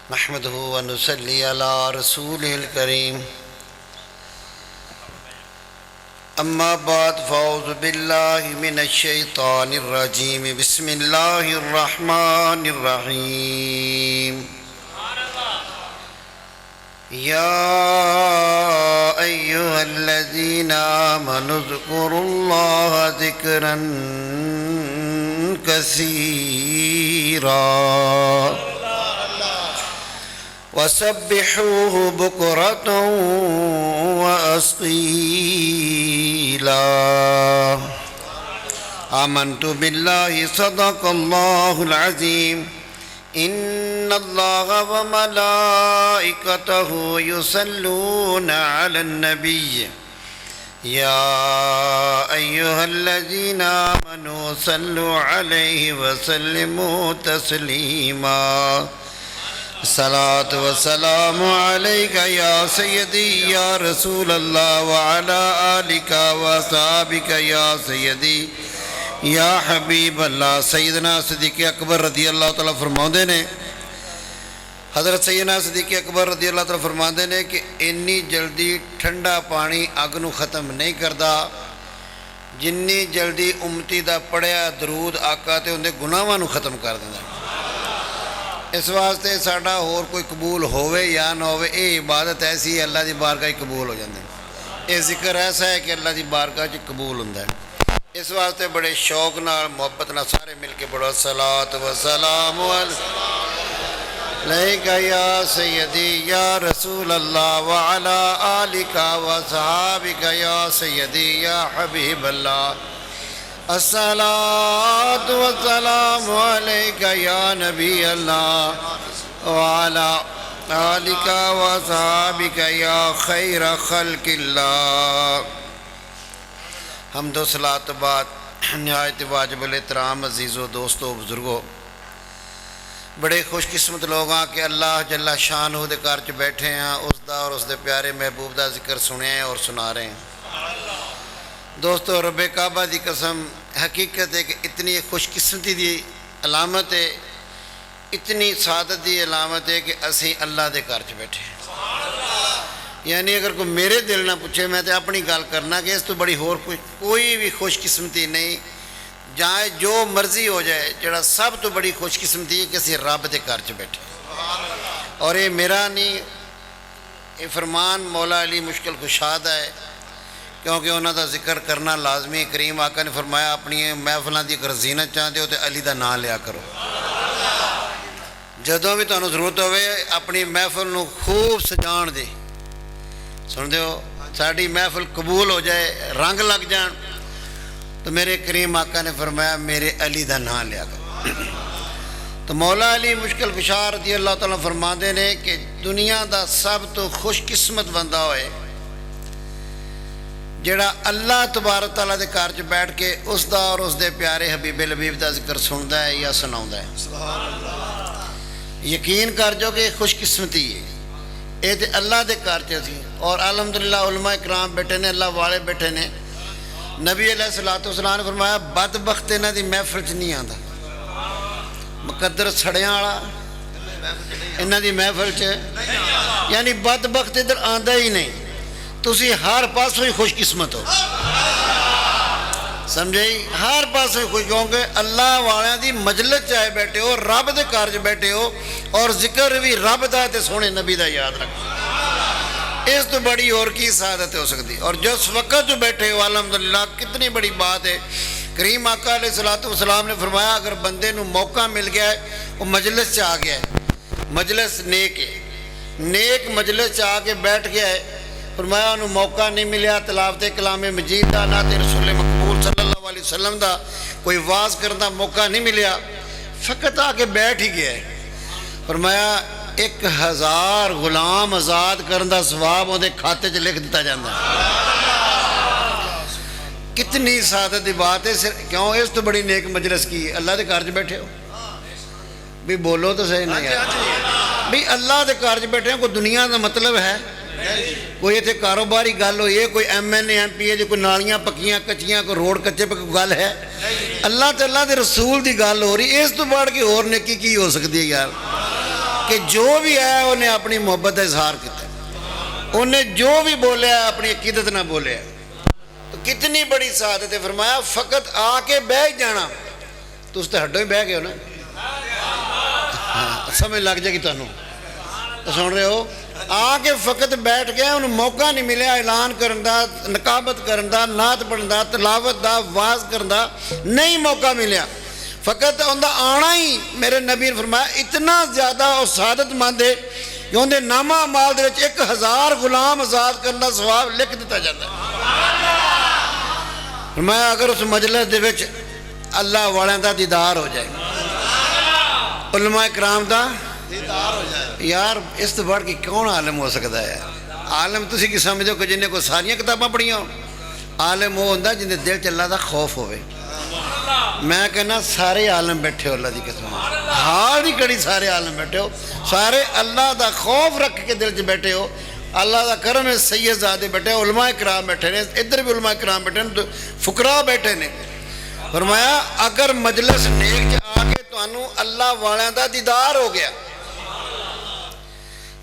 नहमदुहु व नुसल्ली अला रसूलिल करीम। अम्मा बाद फ़अऊज़ु बिल्लाहि मिनश शैतानिर रजीम। बिस्मिल्लाहिर रहमानिर रहीम। या अय्युहल्लज़ीना आमनु ज़्कुरुल्लाह ज़िक्रन कसीरा वसब्बिहूहु बुक्रतन व अस्सीला। आमन्तु बिल्लाहि सदक़ल्लाहुल अज़ीम। इन्नल्लाह व मलाइकतहु युसल्लूना अलन नबिय्य या अय्युहल्लज़ीना आमनू सल्लु अलैहि व सल्लिमू तस्लीमा। सलात व सलामु अलैका या सय्यदी या रसूल अल्लाह व अला आलिका व सहाबिका या सय्यदी या हबीब अल्लाह। सैयदना सिद्दीक़ अकबर रदी अल्लाह तआला फरमाते ने, हज़रत सैयदना सिद्दीक़ अकबर रदी अल्लाह तआला फरमाते ने कि इन्नी जल्दी ठंडा पानी अग नूं ख़त्म नहीं करता जिन्नी जल्दी उम्मती दा पढ़िया दरूद आका ते उनके गुनाहां नूं ख़त्म कर दिंदा। इस वास्ते साडा होर कोई कबूल होवे या ना होवे, ये इबादत ऐसी है अल्लाह की बारगाह कबूल हो जाती है। ये जिक्र ऐसा है कि अल्लाह की बारगाह च कबूल होंदा है। इस वास्ते बड़े शौक नाल मुहब्बत नाल सारे मिल के पढ़ो सलात व सलाम अलैका या सय्यदी या रसूल अल्लाह व अला आलिका व सहाबिका या सय्यदी या हबीब अल्लाह। अस्सलातु वस्सलामु अलैका या नबी अल्लाह व अला आलिका व सहाबिका या खैर खल्किल्लाह। हम्द व सलात बाद निहायत वाजिबुल एहतराम अज़ीज़ो दोस्तों बुज़ुर्गों, बड़े खुशकिस्मत लोग हाँ कि अल्लाह जल्ला शानहू दे घर च बैठे हैं, उसका और उसके प्यारे महबूब का जिक्र सुने और सुना रहे हैं। दोस्तों रब्बे काबा की कसम हकीकत है कि इतनी खुशकिस्मती की अलामत है, इतनी सादत की अलामत है कि असी अल्लाह के घर च बैठे हैं। यानी अगर कोई मेरे दिल ना पूछे मैं तो अपनी गल करना कि इस तो बड़ी होर कोई भी खुशकिस्मती नहीं, जाए जो मर्जी हो जाए, जड़ा सब तो बड़ी खुशकिस्मती है कि असी रब के घर च बैठे। और ये मेरा नहीं, ये फरमान मौला अली मुश्किल कुशाद है, क्योंकि उन्हों का जिक्र करना लाजमी। करीम आका ने फरमाया अपनी महफलों की अगर जीनत चाहते हो तो अली का नाम लिया करो। जदों भी तुहानू जरूरत होवे अपनी महफल नूं खूब सजाण दे, सुनते हो, साड़ी महफल कबूल हो जाए, रंग लग जान, तो मेरे करीम आका ने फरमाया मेरे अली का नाम लिया करो। तो मौला अली मुश्किल कुशार रज़ी अल्लाह तआला फरमाते ने कि दुनिया का सब तो खुशकिस्मत बंदा होए जेड़ा अल्लाह तबारक तआला दे घर च बैठ के उसका और उसके प्यारे हबीबे लबीब का जिक्र सुनता है या सुनाता है। यकीन कर जो कि खुशकिस्मती है ये तो अल्लाह के घर च सी। और अलहमदुलिल्लाह उलमा इकराम बैठे ने, अल्लाह वाले बैठे ने। नबी अलैहिस्सलातु वस्सलाम ने फरमाया बदबख्त इन्हां दी महफिल च नहीं आता, मुकद्दर सड़ियां वाला इन्हां दी महफिल च, यानी बदबख्त इधर आंदा ही नहीं। तुसी हर पासों ही खुशकिस्मत हो, समझे, हर पासों खुश होंगे। अल्लाह वालियां दी मजलिस च आए बैठे हो, रब दे घर च बैठे हो और जिक्र भी रब दा ते सोहने नबी दा याद रखो। इस तो बड़ी और की सादत हो सकती। और जिस वक्त जो बैठे हो अल्हम्दुलिल्लाह कितनी बड़ी बात है। करीम आका अलैहिस्सलातु वस्सलाम ने फरमाया अगर बंदे नूं मौका मिल गया है, वो मजलिस च आ गया है, मजलिस नेक है, नेक मजलिस च आके बैठ गया है, फरमाया उन्होंने मौका नहीं मिला तिलावत कलाम मजीद का, ना तो रसूल मकबूल सल्लल्लाहु अलैहि वसल्लम का कोई वाज करने का मौका नहीं मिला, फ़कत आके बैठ ही गया। फरमाया 1000 गुलाम आज़ाद करने का सवाब उहदे खाते च लिख दिता जाता है। कितनी सादत की बात है। क्यों इस तो बड़ी नेक मजलिस की अल्लाह के घर च बैठे हो भी, बोलो तो सही नहीं यार भी अल्लाह के घर च बैठे हो। कोई दुनिया का मतलब है, कोई इतने कारोबारी गल हुई है, कोई MNA MPA जो कोई नालियां पक्कियां कच्चियां, कोई रोड कच्चे पक्के गल है। अल्लाह ते अल्लाह के रसूल की गल हो रही, इस तो बढ़ के होर नेकी की हो सकती है यार। कि जो भी आया उन्हें अपनी मुहब्बत का इजहार किया, उन्हें जो भी बोलिया अपनी अकीदत ना बोलिया। तो कितनी बड़ी सआदत है। फरमाया फकत आके बह जाना, तुस तो हड्डों ही बह गए हो ना। हाँ, समझ लग जाएगी तुहानू। तो सुन रहे हो, आके फकत बैठ गया, उन्हें मौका नहीं मिले ऐलान करने का, नकाबत करने का, नात पढ़ने का, तलावत का, वाज करने का नहीं मौका मिले। फकत उनका आना ही मेरे नबी ने फरमाया इतना ज़्यादा और सादतमंद है कि उनके नामा अमाल दे 1000 गुलाम आज़ाद करने का सवाब लिख दिता जाता है। फरमाया अगर उस मजलिस दे विच अल्लाह वालों का दीदार हो जाए, उलमा इकराम का दीदार हो जाए, यार इस तो बढ़ के कौन आलम हो सकता है। आलम तुसी की समझो कि जिन्हें कोई सारिया किताबां पढ़िया हो। आलम वो होंदा जिन्हें दिल च अल्लाह का खौफ होवे। मैं कहना सारे आलम बैठे हो, अल्लाह की कसम, हाल ही कड़ी सारे आलम बैठे हो, सारे अल्लाह का खौफ रख के दिल च बैठे हो। अल्लाह का करम है, सैयदजादे बैठे, उलमा इकराम बैठे ने, इधर भी उलमा इकराम बैठे ने, फुकरा बैठे ने। फरमाया अगर मजलिस नेक च आके तुहानू अल्लाह वालियां दा दीदार हो गया,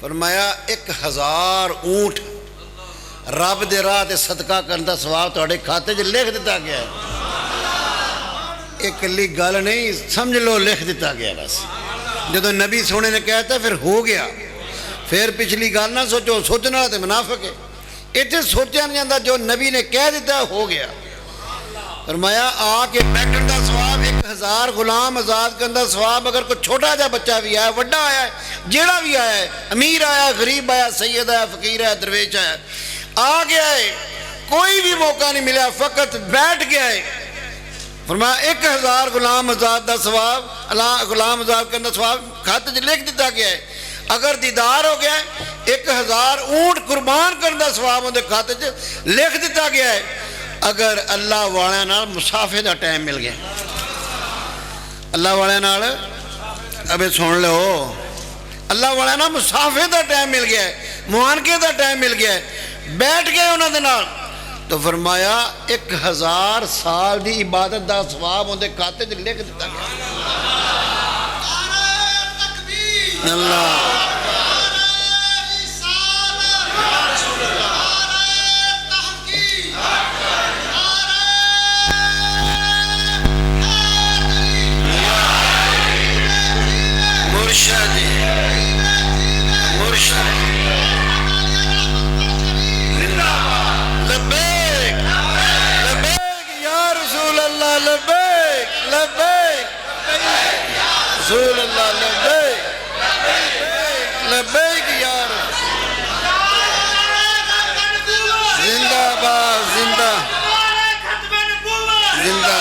फरमाया 1000 ऊंट रब दे राह ते सदका करने का सवाब तुहाडे खाते च लिख दिता गया है। एक कली गल नहीं, समझ लो लिख दिता गया बस। जो नबी सोने ने कहता फिर हो गया, फिर पिछली गल ना सोचो, सोचने वाला तो मुनाफिक है। इतने सोचा नहीं जाता, जो नबी ने कह दिता हो गया। फरमाया आके बैठने का सवाब, 1000 गुलाम आज़ाद करने का सवाब। अगर कोई छोटा जा बच्चा भी आया, बड़ा आया है, जेड़ा भी आया है, अमीर आया, गरीब आया, सैयद आया, फकीर आया, दरवेश आया, आ गया है, कोई भी मौका नहीं मिला, फकत बैठ गया है। फरमाया 1000 गुलाम आज़ाद का सवाब, गुलाम आज़ाद करने का सवाब खाते च लिख दिता गया है। अगर दीदार हो गया 1000 ऊंट कुर्बान करने का सवाब उनके खाते च लिख दिता गया है। अगर अल्लाह वालियां नाल मुसाफे का टाइम मिल गया, अल्लाह वालियां नाल, अबे सुन लो, अल्लाह वालियां नाल मुसाफे का टाइम मिल गया है, मुआनके का टाइम मिल गया है, बैठ गए उन्होंने नाल, तो फरमाया 1000 साल की इबादत का सवाब उनके खाते च लिख दिता गया। अल्लाह मुर्शद मुर्शद लब्बैक लब्बैक या रसूल अल्लाह, लब्बैक लब्बैक रसूल अल्लाह, लब्बैक लब्बैक या जिंदाबाद, जिंदा जिंदा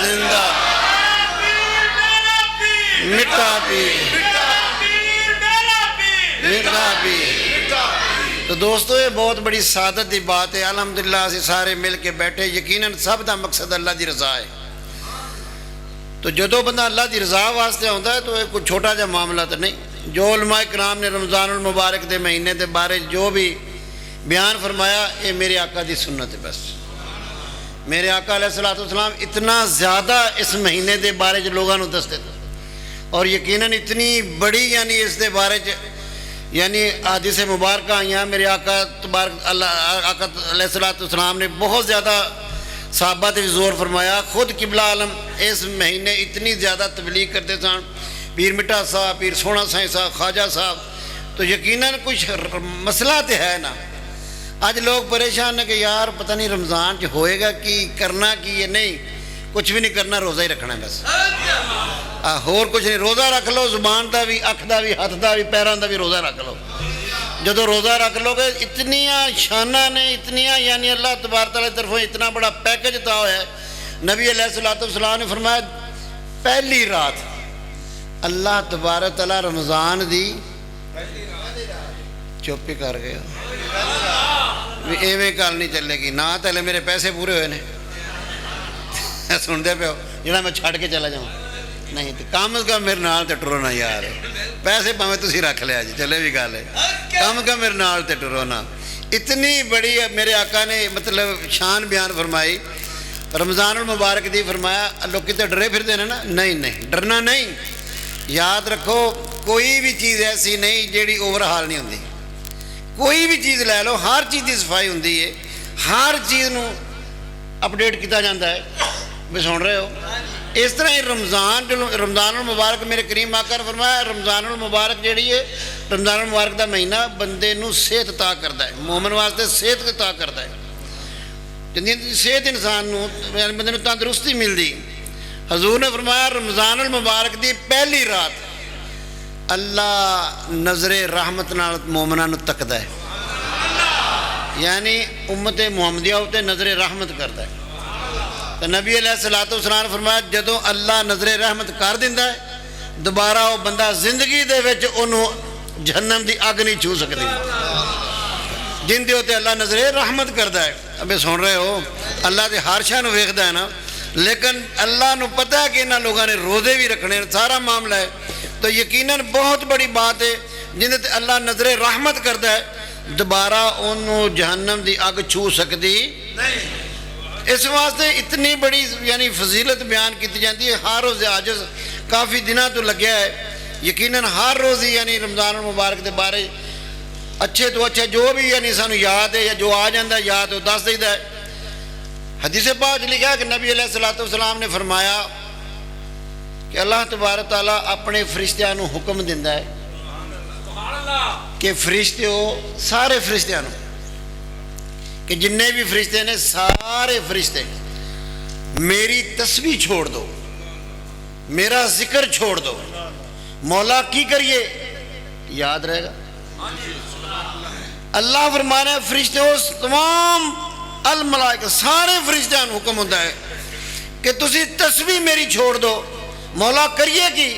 जिंदा मिठा पी मिठा पी। तो दोस्तों ये बहुत बड़ी सादत की बात है। अल्हम्दुलिल्लाह असीं सारे मिल के बैठे, यकीनन सब का मकसद अल्लाह की रज़ा है। तो जो बंदा अल्लाह की रज़ा वास्ते आता है तो ये कोई छोटा जा मामला तो नहीं। जो उलमा इकराम ने रमज़ानुल मुबारक के महीने के बारे जो भी बयान फरमाया, ये मेरे आका की सुन्नत है। बस मेरे आका अलैहिस्सलाम इतना ज़्यादा इस महीने के बारे लोगों को दसते थे, और यकीनन इतनी बड़ी यानी इस दे बारे यानी हदीस मुबारक आई हैं। मेरे आका तबारक अल्लाह आका अलैहिस्सलाम ने बहुत ज़्यादा साहबा ते भी जोर फरमाया। खुद किबला आलम इस महीने इतनी ज़्यादा तबलीग करते सन, पीर मिठा साहब, पीर सोना साईं साहब, ख्वाजा साहब। तो यकीनन कुछ मसला तो है ना। अज लोग परेशान है कि यार पता नहीं रमज़ान च होएगा कि करना कि ये नहीं, कुछ भी नहीं करना, रोज़ा ही रखना बस, होर कुछ नहीं। रोज़ा रख लो, जुबान का भी, अख का भी, हथ का भी, पैरों का भी रोज़ा रख लो। जो रोज़ा रख लोगे इतनिया शाना ने, इतनिया यानी अल्लाह तबारक तआला की तरफों इतना बड़ा पैकेज दिता हुआ है। नबी अलैहिस्सलाम ने फरमाया पहली रात अल्लाह तबारक तआला रमज़ान दी चुप ही कर गया भी एवें गल नहीं चलेगी ना, तो मेरे पैसे पूरे हुए ने सुनते पे हो जो मैं छड़ के चला जाऊँ नहीं, तो कम से कम मेरे नाल ते टुरो ना यार। पैसे भावें तुसीं रख लिया जी, चले भी गल है, कम से कम मेरे नाल ते टुरो ना। इतनी बड़ी मेरे आका ने मतलब शान बयान फरमाई रमज़ानुल मुबारक दी। फरमाया लोग कितने डरे फिरते हैं ना, नहीं नहीं डरना नहीं। याद रखो कोई भी चीज़ ऐसी नहीं जिहड़ी ओवरहाल नहीं होंदी। कोई भी चीज़ लै लो, हर चीज़ की सफाई होंदी है, हर चीज़ नूं अपडेट किया जाता है। भी सुन रहे हो? इस तरह ही रमज़ान मुबारक मेरे करीम आका ने फरमाया, रमज़ान मुबारक जिहड़ी है, रमज़ान मुबारक का महीना बंदे नूं सेहत अता करता है, मोमन वास्ते सेहत अता करता है। जिंदी सेहत इंसान नूं बंदे नूं तंदुरुस्ती मिलती। हजूर ने फरमाया रमज़ान मुबारक की पहली रात अल्लाह नज़रे रहमत नाल मोमना नूं तकदा है, यानी उम्मत मुहम्मदिया उत्ते नज़रे रहमत करता है। तो नबी अलैहिस्सलातु वस्सलाम ने फरमाया जदों अल्लाह नज़रे रहमत कर दिंदा है, दोबारा वो बंदा जिंदगी दे विच उहनूं जहन्नम की अग नहीं छू सकती, जिंदे उत्ते अल्लाह नज़रे रहमत करता है। अबे सुन रहे हो? अल्लाह के हर शय नूं वेखदा है ना, लेकिन अल्लाह नूं पता है कि इन्हां लोगों ने रोज़े भी रखने, सारा मामला है। तो यकीनन बहुत बड़ी बात है जिंदे ते अल्लाह नज़रे रहमत करता है, दोबारा उन्होंने जहन्नम की अग छू सकती नहीं। इस वास्ते इतनी बड़ी यानी फजीलत बयान की जाती है। हर रोज़ अज काफ़ी दिनों तो लग्या है, यकीनन हर रोज़ ही यानी रमज़ान मुबारक के बारे अच्छे तो अच्छा जो भी यानी सानू याद है या जो आ जाता है याद वो दस देता है। हदीस पाक लिखा कि नबी अलैहिस्सलातु वस्सलाम ने फरमाया कि अल्लाह तबारक तआला अपने फरिश्तियां नूं हुक्म दिंदा है कि फरिश्ते हो सारे फरिश्तियां नूं कि जिन्ने भी फरिश्ते ने सारे फरिश्ते मेरी तस्बीह छोड़ दो, मेरा जिक्र छोड़ दो। मौला की करिए? याद रहेगा। अल्लाह फरमाना है फरिश्ते हो तमाम अल मलाइका सारे फरिश्तियां नूं हुक्म होता है कि तुसी तस्बीह मेरी छोड़ दो। मौला करिए की?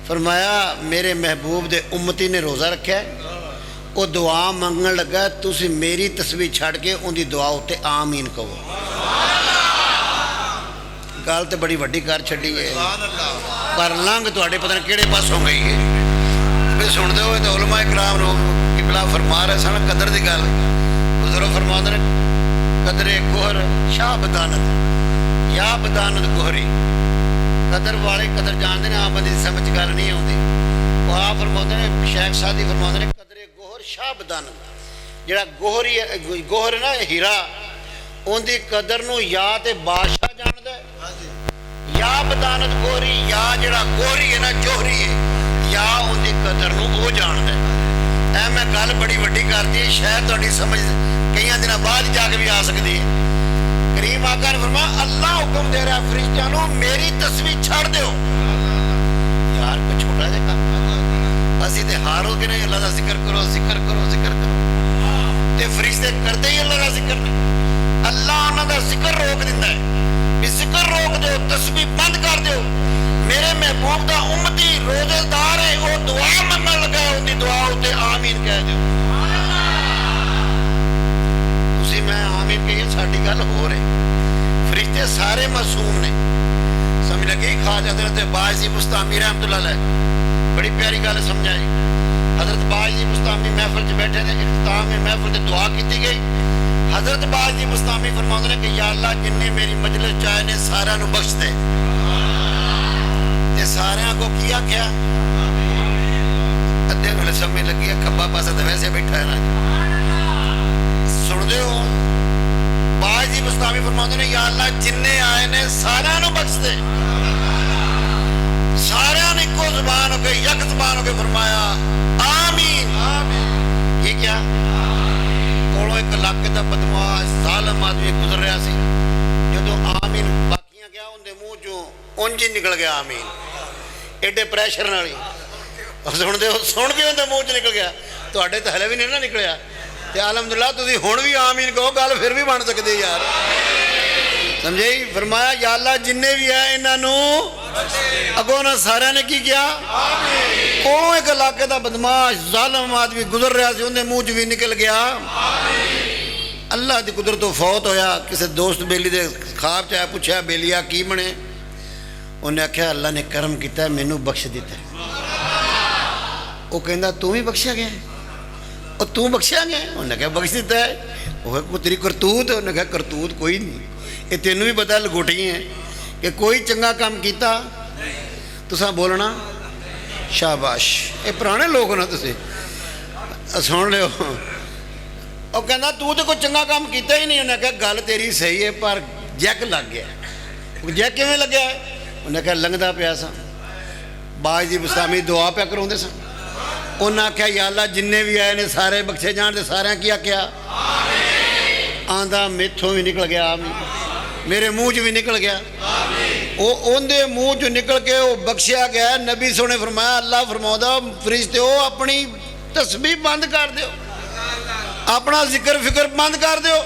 फरमाया मेरे महबूब दे उम्मती ने रोज़ा रखा है, वो दुआ मंगन लगा, तुसी मेरी तस्बीह छड़ के उनकी दुआ उत्ते आमीन कहो। गल तो बड़ी वड्डी कर छड़ी है, पर लंघ तुहाडे पता नहीं किहड़े पासों गई है। भी सुनते हो तो उलमा इकराम नो किबला फरमा रहे सन कदर की गल। बुजुर्ग फरमाते ने कदरे कोहर शाह बदानत या बदानत कोहरी, कदर वाले कदर जानते हैं, आम बंदे की समझ गल नहीं आती। वो आप फरमाते ने शेख सादी फरमाते ने कदरे गोहर शाह बदानत, जिहड़ा गोहर ही गोहर ना हीरा, उनकी कदर नूं या तो बादशाह जानदा है, या बदानत गोहरी, या जिहड़ा गोहरी है ना जोहरी है, या उनकी कदर नूं वो जानदा है। ऐ मैं गल बड़ी वड्डी करती है, शायद तुहाडी समझ कई दिनों बाद जाके भी आ सकती है। करीम आका ने फरमाया अल्लाह हुक्म दे रहा फरिश्तियां नूं मेरी तस्बीह छड़ दो। यार कोई छोटा जिहा काम असीं ते हार हो के नहीं, अल्लाह का जिक्र करो जिक्र करो जिक्र करो, ते फरिश्ते करते ही अल्लाह का जिक्र नहीं। अल्लाह उन्हां दा जिक्र रोक दिंदा है कि जिक्र रोक दो, तस्बीह बंद कर दो। मेरे महबूब दा उम्मती रोजेदार है, वो दुआ मंगण लगा है, उनकी दुआ उत्ते आमीन कह दो। तुसीं मैं आमीन कहिए साडी गल हो रही। फरिश्ते सारे मासूम ने, समझ लगे। ख्वाजा हज़रत बाजी बुस्तामी रहमतुल्लाह अलैह बड़ी प्यारी गल समझाई। हज़रत बाजी बुस्तामी महफिल च बैठे थे, इख्तिताम में महफिल से दुआ की गई। हज़रत बाजी बुस्तामी फरमाते हैं कि या अल्लाह जिन्ने मेरी मजलिस चाहे ने सारिਆਂ ਨੂੰ बख्श दे, ते सारिਆਂ को की आख्या? अद्धे वेले समझ लगी है खब्बा पासा तो वैसे बैठा है ना। सुन दे हो बाजी बुस्तामी फरमाते हैं या अल्लाह जिन्ने आए ने सारिਆਂ ਨੂੰ बख्श दे। सारिਆਂ ने इको जुबान हो गई, यक जुबान हो गई, फरमाया आमीन। ये क्या? कोलों एक इलाके का बदमाश जालिम आदमी गुजर रहा सी, जो आमीन बाकियां गया उनके मुंह चो उंज ही निकल गया आमीन, एडे प्रैशर नाल ही। सुनते हो सुन के उनके मुंह च निकल गया, तुहाडे तो हले भी नहीं ना निकलिया। तो अलहमदुलिल्लाह तुसीं हुण भी आमीन कहो, गल फिर भी बन सकती है यार, समझे? फरमाया या अल्लाह जिन्ने भी है इन्हों अगों ना सारे ने की किया? कोलों एक इलाके का बदमाश जालिम आदमी गुजर रहा सी, उनके मुंह च भी निकल गया अल्लाह की कुदरत तो फौत होया। किसी दोस्त बेली के ख्वाब च आया, पूछा बेलिया की बने? उन्हें आख्या अल्लाह ने करम किया, मैनू बख्श दिता। वो कहता तू भी बख्शा गया? और तू बख्शा गया? उन्हें क्या बख्श दिता है? वो तेरी करतूत? उन्हें कहा करतूत कोई नहीं, ये तेनों भी पता लंगोटी है कि कोई चंगा काम किया तुसा बोलना शाबाश, ये पुराने लोग हो ना, तुसीं सुन लियो। ਉਹ ਕਹਿੰਦਾ ਤੂੰ ਤਾਂ ਕੋਈ ਚੰਗਾ ਕੰਮ ਕੀਤਾ ਹੀ ਨਹੀਂ। ਉਹਨੇ ਕਿਹਾ ਗੱਲ ਤੇਰੀ ਸਹੀ ਹੈ, ਪਰ ਜੈਕ ਲੱਗ ਗਿਆ। ਉਹ ਜੈਕ ਕਿਵੇਂ ਲੱਗਿਆ? ਉਹਨੇ ਕਿਹਾ ਲੰਘਦਾ ਪਿਆ ਸਾਂ, ਬਾਜ ਦੀ ਬਸਤਾਮੀ ਦੁਆ ਪਿਆ ਕਰਾਉਂਦੇ ਸਾਂ। ਉਹਨਾਂ ਆਖਿਆ ਯਾ ਅੱਲਾ ਜਿੰਨੇ ਵੀ ਆਏ ਨੇ ਸਾਰੇ ਬਖਸ਼ੇ ਜਾਣ, ਤੇ ਸਾਰਿਆਂ ਕੀ ਆਖਿਆ ਆਮੀਨ। ਆਂਦਾ ਮੇਥੋਂ ਵੀ ਨਿਕਲ ਗਿਆ ਆਮੀਨ, ਮੇਰੇ ਮੂੰਹ 'ਚ ਵੀ ਨਿਕਲ ਗਿਆ। ਉਹ ਉਹਦੇ ਮੂੰਹ 'ਚੋਂ ਨਿਕਲ ਕੇ ਉਹ ਬਖਸ਼ਿਆ ਗਿਆ। ਨਬੀ ਸੋਹਣੇ ਫਰਮਾਇਆ, ਅੱਲਾ ਫਰਮਾਉਂਦਾ ਫਰਿਸ਼ਤਿਓ ਆਪਣੀ ਤਸਬੀਹ ਬੰਦ ਕਰ ਦਿਓ, अपना जिक्र फिक्र बंद कर दो।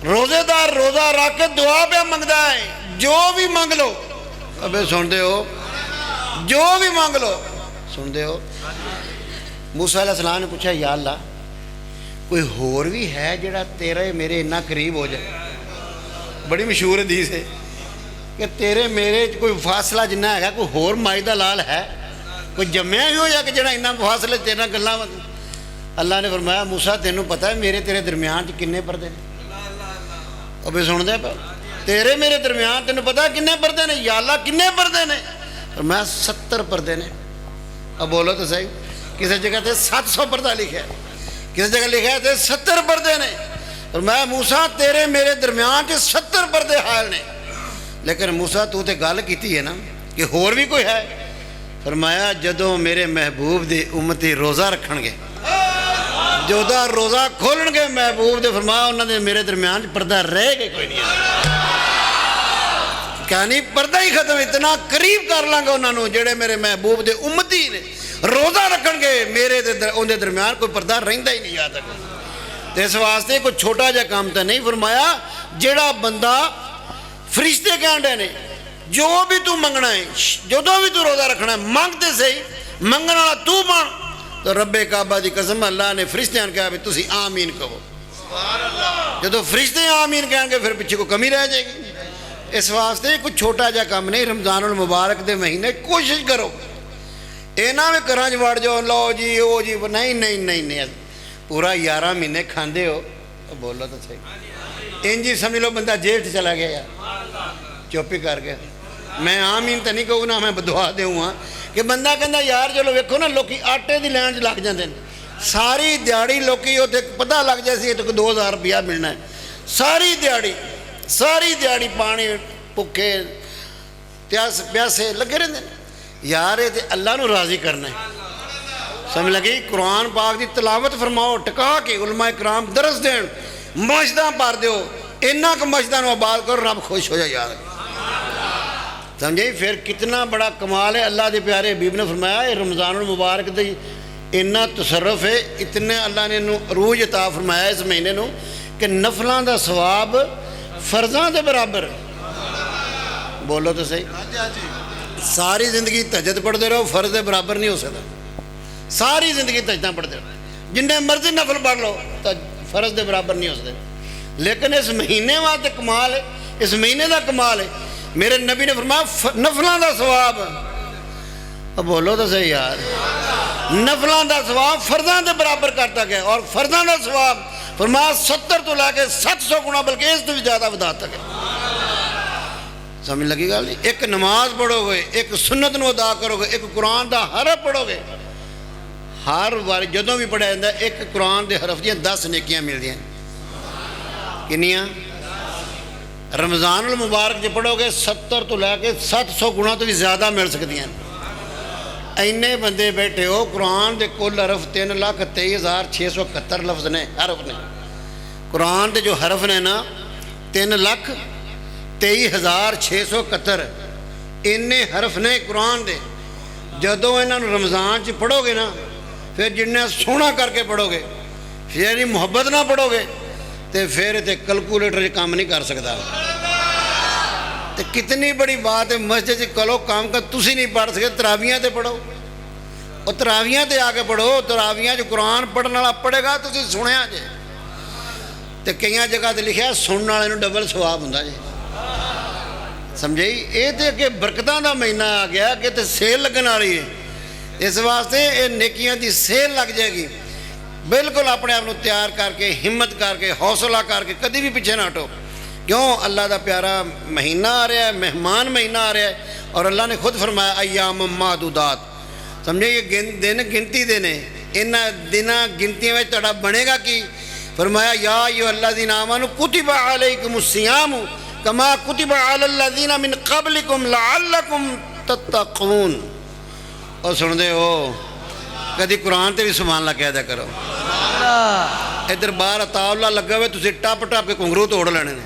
रोजेदार रोजा रख के दुआ पे मंगता है, जो भी मंग लो। अबे सुनते हो, जो भी मंग लो। सुनते हो, मूसा अलैहिस्सलाम ने पूछा या अल्लाह कोई होर भी है जिहड़ा तेरे मेरे इन्ना करीब हो जाए? बड़ी मशहूर हदीस है कि तेरे मेरे कोई फासला जिन्ना है, कोई होर माई दा लाल है, कोई जम्मिया ही हो या कि जिहड़ा इन्ना फासले तेरे नाल गल्लां। अल्लाह ने फरमाया मूसा तेनों पता है मेरे तेरे दरम्यान किन्ने पर्दे ने? अबे सुनदे पे, तेरे मेरे दरम्यान तेनों पता है किन्ने पर्दे ने? या अल्लाह किन्ने पर्दे ने? फरमाया 70 पर्दे ने। अब बोलो तो सही, किसी जगह ते 700 पर्दा लिखा है, किसी जगह लिखा है ते 70 पर्दे ने। फरमाया मूसा तेरे मेरे दरम्यान 70 पर्दे हाल ने। लेकिन मूसा तू तो गल की है ना कि होर भी कोई है? फरमाया जदों मेरे महबूब दी उम्मती रोज़ा रखणगे, जोदा रोज़ा खोलणगे महबूब दे, फरमाया उन्होंने मेरे दरम्यान पर्दा रहेगा कोई नहीं। क्या नहीं पर्दा ही खत्म, इतना करीब कर लांगा उन्होंने जेड़े मेरे महबूब दे उम्मती ने रोज़ा रखणगे, मेरे उनके दरम्यान कोई पर्दा रहिंदा ही नहीं। याद रखो, तो इस वास्ते कोई छोटा जिहा काम तो नहीं। फरमाया जेड़ा बंदा फरिश्ते कहंदे ने जो भी तू मंगना है, जदों भी तू रोज़ा रखना है, मंगते सही, मंगण वाला तू बन। तो रब्बे काबा की कसम अल्लाह ने फरिश्तियां कहा भी तुसी आमीन कहो। जो फरिश्ते आमीन कहेंगे फिर पीछे को कमी रह जाएगी। इस वास्ते कुछ छोटा जा काम नहीं। रमज़ानुल मुबारक के महीने कोशिश करो इन्हों में घर च वड़ जाओ, लो जी ओ जी, नहीं नहीं नहीं नहीं, पूरा 11 महीने खाते हो। बोलो तो सही, इंज ही समझ लो बंदा जेल चला गया यार, चुप ही कर गया। मैं आमीन तो नहीं कहूँ ना मैं बदुआ दूँ कि बंदा कहता यार चलो वेखो ना लोग आटे की लैन लग जाते हैं, सारी दिहाड़ी लोग उत्थे पता लग जाए तो 2000 रुपया मिलना है, सारी दिहाड़ी पानी भुखे प्यासे लगे रहते हैं यार। ये तो अल्लाह नूं राज़ी करना है, समझ लगी। कुरान पाक की तिलावत फरमाओ, टिका के उलमा इकराम दरस देन, मस्जिदां भर दो, इन्ना क मस्जिदां नूं आबाद करो, रब खुश हो जाए यार, समझे। फिर कितना बड़ा कमाल है। अल्लाह के प्यारे हबीब ने फरमाया रमज़ानुल मुबारक दी इन्ना तसर्रुफ है, इतने अल्लाह ने अरूज अता फरमाया इस महीने नूं कि नफलों का सवाब फर्जां के बराबर। बोलो तो सही, सारी जिंदगी तहज्जुद पढ़ते रहो, फर्ज के बराबर नहीं हो सकता। सारी जिंदगी तहज्जुदां पढ़ते रहो, जिन्ने मर्जी नफल पढ़ लो तो फर्ज के बराबर नहीं हो सकते। लेकिन इस महीने वास्ते कमाल है, इस महीने का कमाल है। मेरे नबी ने फरमाया नफलों का सवाब, अब बोलो तो सही यार, नफलों का सवाब फर्जां के बराबर करता गया। और फर्जां का सवाब फरमाया 70 तो लैके 700 गुणा, बल्कि इस तो भी ज़्यादा बढ़ाता गया। समझ लगी गल? एक नमाज पढ़ोगे, एक सुन्नत नूं अदा करोगे, एक कुरान का हरफ पढ़ोगे, हर बार जदों भी पढ़िया जाता एक कुरान के हरफ दियां 10 नेकियां मिलदियां। किन्नियां? रमज़ानुल मुबारक जो पढ़ोगे 70 तो लैके 700 गुणा तो भी ज़्यादा मिल सकदियां। इन्ने बंदे बैठे हो, कुरान के कुल हरफ 3,23,671 लफ्ज़ ने, हरफ ने। कुरान के जो हरफ ने ना 3,23,671 इन्ने हरफ ने कुरान के। जदों इन्हों रमज़ान च पढ़ोगे ना, फिर जिन्ना सोहना करके पढ़ोगे, फिर मुहब्बत ना पढ़ोगे तो फिर तो कैलकुलेटर काम नहीं कर सकता। तो कितनी बड़ी बात है, मस्जिद कलो काम का तुसी नहीं पढ़ सके, तरावियाँ तो पढ़ो, और तरावियाँ तो आके पढ़ो। तरावियाँ जो कुरान पढ़ने वाला पढ़ेगा तुसी सुनिया जे, तो कई जगह तो लिखा सुनने वाले डबल सवाब होंदा जे, समझे। ये तो अगे बरकतां दा महीना आ गया कि तो सेल लगन वाली है, इस वास्ते ये नेकियां दी सेल लग जाएगी। बिल्कुल अपने आप को तैयार करके, हिम्मत करके, हौसला करके कभी भी पीछे ना हटो। क्यों? अल्लाह का प्यारा महीना आ रहा है, मेहमान महीना आ रहा है। और अल्लाह ने खुद फरमाया अय्याम मादूदात, समझो ये दिन गिनती दे ने, इन्हां दिनां गिनतियां में तुहाडा बनेगा कि? फरमाया या अय्युहल्लज़ीना आमनू कुतिबा अलैकुमुस्सियाम कमा कुतिबा अलल्लज़ीना मिन क़ब्लिकुम लअल्लकुम तत्तक़ून। और सुनते हो कभी कुरान ते भी सुभान अल्लाह कह दिया करो। इधर बाहर तावला लगा हुआ, तुम टप टप के घुंघरू तोड़ लेने ने।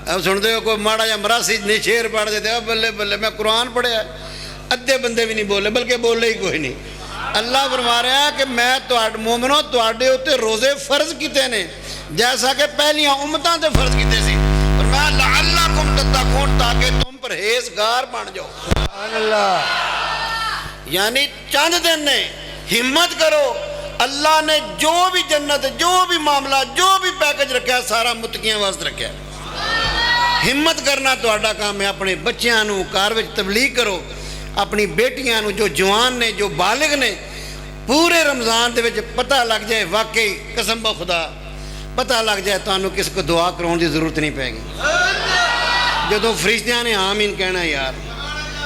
अब सुनते हो कोई माड़ा या मरासी ने शेर पढ़ देते, बल्ले बल्ले मैं कुरान पढ़िया, अद्धे बंदे भी नहीं बोले, बल्कि बोले ही कोई नहीं। अल्लाह फरमा रहा है कि मैं मोमनो तुहाडे उत्ते रोज़े फर्ज किए ने जैसा कि पहलियां उम्मतां ते फर्ज किए सी, और मैं लअल्लकुम तत्तकून ताकि तुम परहेजगार बन जाओ। अल्लाह यानी चंद दिन ने, हिम्मत करो। अल्लाह ने जो भी जन्नत, जो भी मामला, जो भी पैकेज रखा सारा मुतकियां वास्ते रखा। हिम्मत करना तुहाडा काम है। अपने बच्चों नूं घर विच तबलीग करो, अपनी बेटियां नूं जो जवान ने, जो बालिग ने, पूरे रमज़ान दे विच पता लग जाए, वाकई कसम ब खुदा पता लग जाए तुहानूं किस को दुआ कराउण दी जरूरत नहीं पैगी। जदों फरिश्तियां ने आमीन कहना यार,